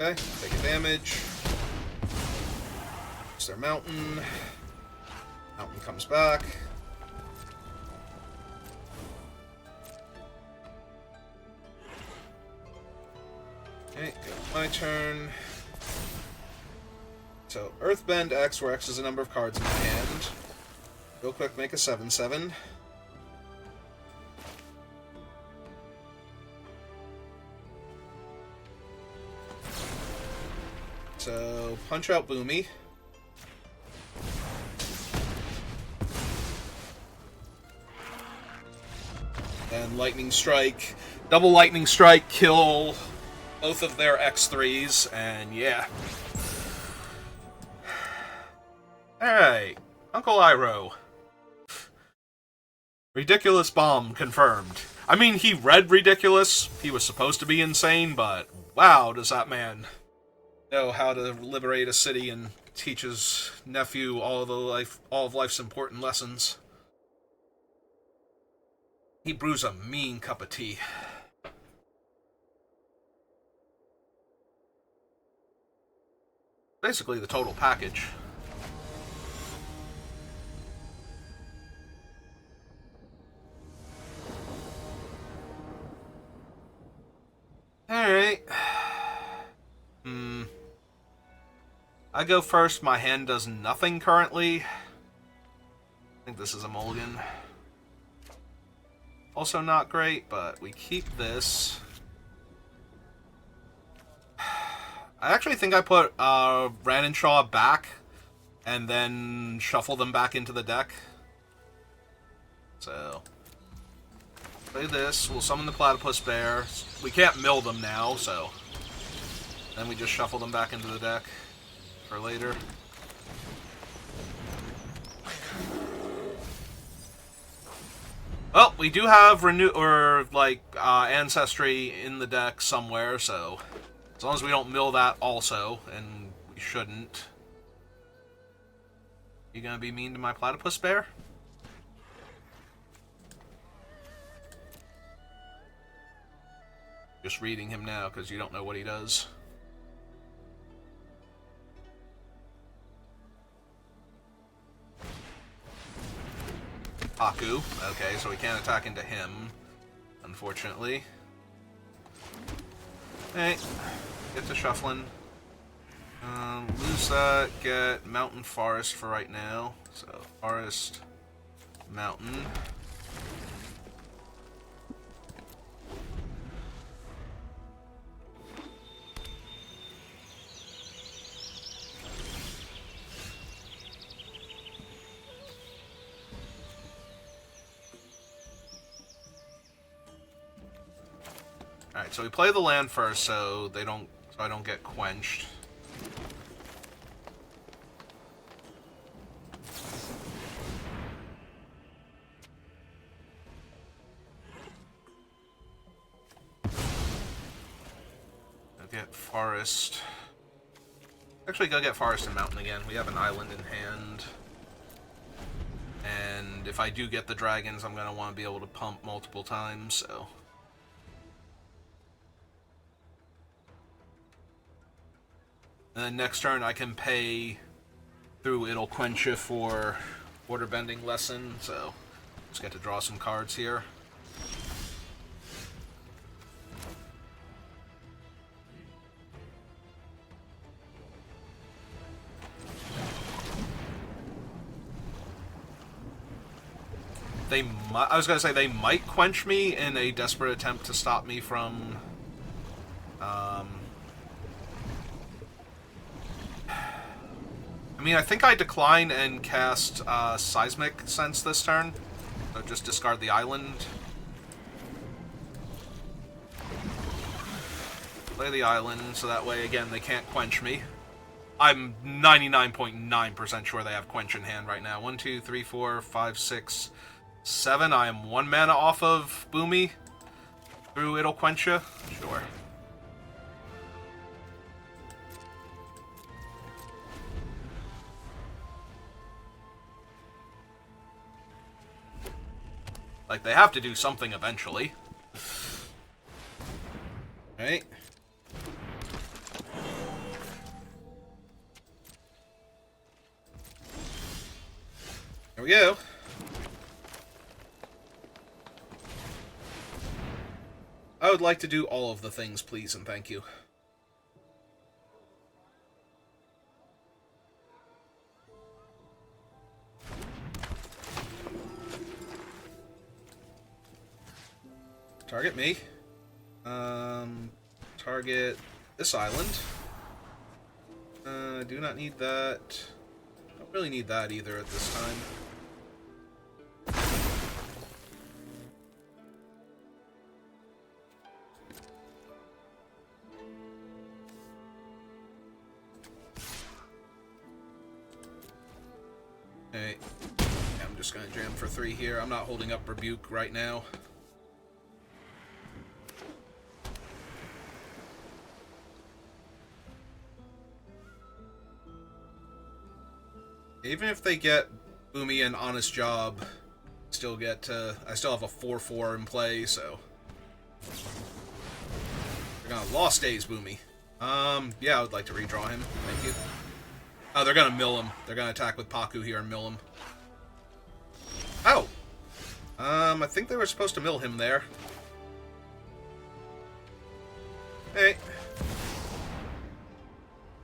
Okay, take a damage. It's their mountain. Mountain comes back. Okay, go my turn. So, Earthbend X, where X is the number of cards in my hand. Real quick, make a 7/7. So, punch out Boomy. And Lightning Strike. Double Lightning Strike, kill both of their X3s, and yeah. Alright, Uncle Iroh. Ridiculous bomb confirmed. I mean, he read ridiculous. He was supposed to be insane, but wow, does that man know how to liberate a city and teach his nephew all of life's important lessons. He brews a mean cup of tea. Basically the total package. Alright. I go first. My hand does nothing currently. I think this is a mulligan. Also not great, but we keep this. I actually think I put Ranenshaw back and then shuffle them back into the deck. So, play this. We'll summon the Platypus Bear. We can't mill them now, so then we just shuffle them back into the deck for later. Well, we do have Ancestry in the deck somewhere, so as long as we don't mill that also, and we shouldn't. You gonna be mean to my Platypus Bear? Just reading him now, because you don't know what he does. Haku. Okay, so we can't attack into him, unfortunately. Hey, get to shuffling. Lose that, get Mountain Forest for right now. So, Forest, Mountain. Alright, so we play the land first so I don't get quenched. I'll get Forest. Actually, go get Forest and Mountain again. We have an island in hand. And if I do get the dragons, I'm going to want to be able to pump multiple times, so... And then next turn I can pay through It'll Quench You for Order Bending Lesson, so just get to draw some cards here. I was gonna say they might quench me in a desperate attempt to stop me from I mean, I think I decline and cast Seismic Sense this turn. So just discard the island. Play the island, so that way, again, they can't quench me. I'm 99.9% sure they have Quench in hand right now. 1, 2, 3, 4, 5, 6, 7. I am 1 mana off of Boomy through It'll Quench You. Sure. Like, they have to do something eventually. Right? we go. I would like to do all of the things, please, and thank you. Target me. Target this island. Do not need that. Don't really need that either at this time. Okay. Yeah, I'm just gonna jam for 3 here. I'm not holding up Rebuke right now. Even if they get Boomy an honest job, I still have a 4-4 in play, so they're gonna lost days Boomy. Yeah, I would like to redraw him. Thank you. Oh, they're gonna mill him. They're gonna attack with Paku here and mill him. Oh! I think they were supposed to mill him there. Hey.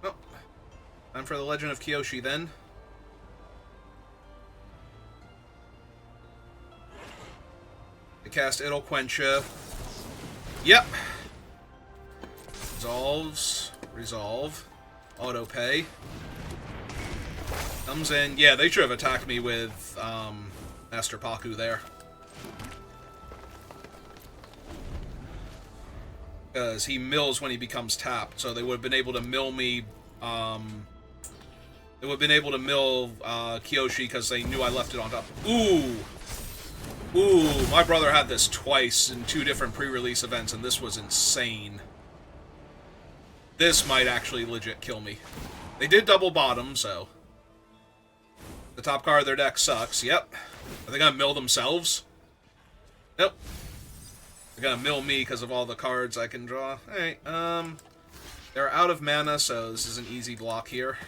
Oh. Time for the Legend of Kyoshi then. They cast It'll Quench Ya. Yep. Resolves. Resolve. Auto pay. Comes in. Yeah, they should have attacked me with Master Paku there. Because he mills when he becomes tapped, so they would have been able to mill me. They would have been able to mill Kyoshi because they knew I left it on top. Ooh! Ooh, my brother had this twice in 2 different pre-release events, and this was insane. This might actually legit kill me. They did double bottom, so... The top card of their deck sucks, yep. Are they gonna mill themselves? Nope. They're gonna mill me because of all the cards I can draw. Alright, they're out of mana, so this is an easy block here.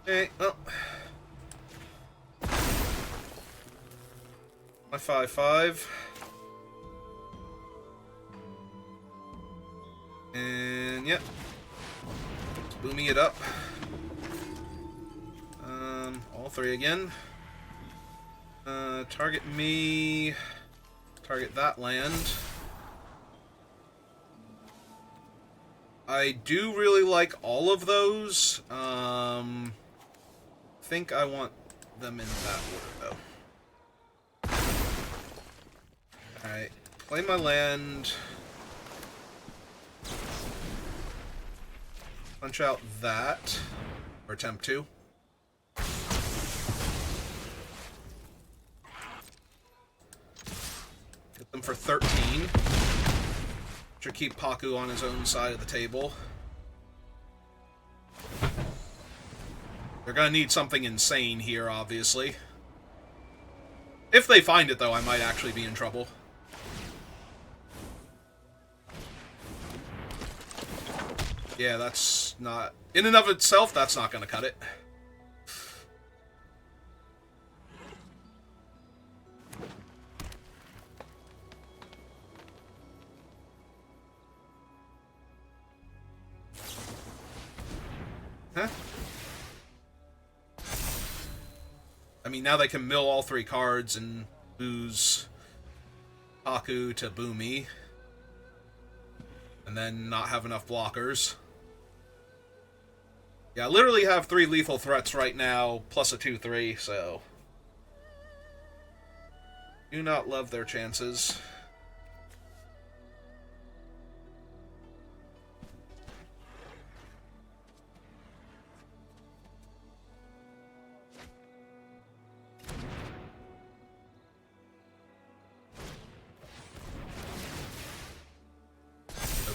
Alright, well... My 5/5. And, yep. Booming it up. All 3 again. Target me. Target that land. I do really like all of those. Think I want them in that order, though. Alright. Play my land. Punch out that. Or attempt to. Get them for 13. Should keep Paku on his own side of the table. They're gonna need something insane here, obviously. If they find it, though, I might actually be in trouble. Yeah, that's not... In and of itself, that's not gonna cut it. Huh? I mean, now they can mill all 3 cards and lose Paku to Boomy. And then not have enough blockers. Yeah, I literally have 3 lethal threats right now, plus a 2/3, so... Do not love their chances.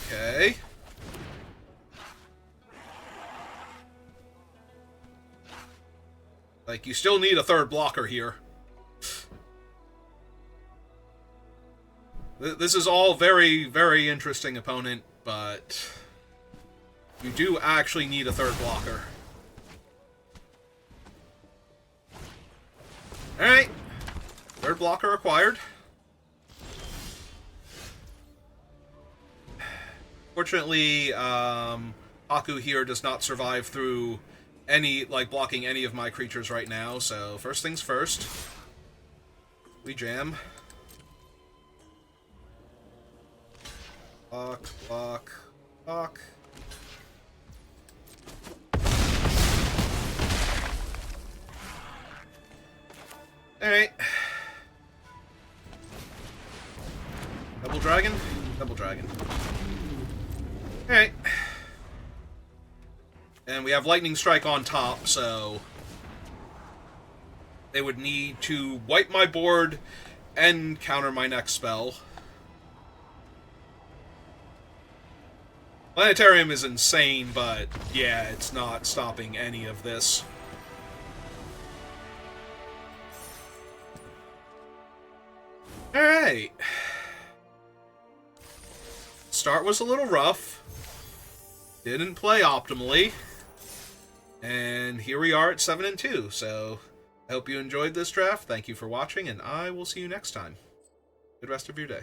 Okay. Like, you still need a 3rd blocker here. This is all very, very interesting opponent, but... You do actually need a 3rd blocker. Alright. Third blocker acquired. Fortunately, Haku here does not survive through blocking any of my creatures right now, so first things first. We jam. Block, block, block. Alright. Double dragon? Double dragon. Alright. And we have lightning strike on top, so they would need to wipe my board and counter my next spell. Planetarium is insane, but yeah, it's not stopping any of this. Alright. Start was a little rough. Didn't play optimally. And here we are at 7-2, so I hope you enjoyed this draft. Thank you for watching, and I will see you next time. Good rest of your day.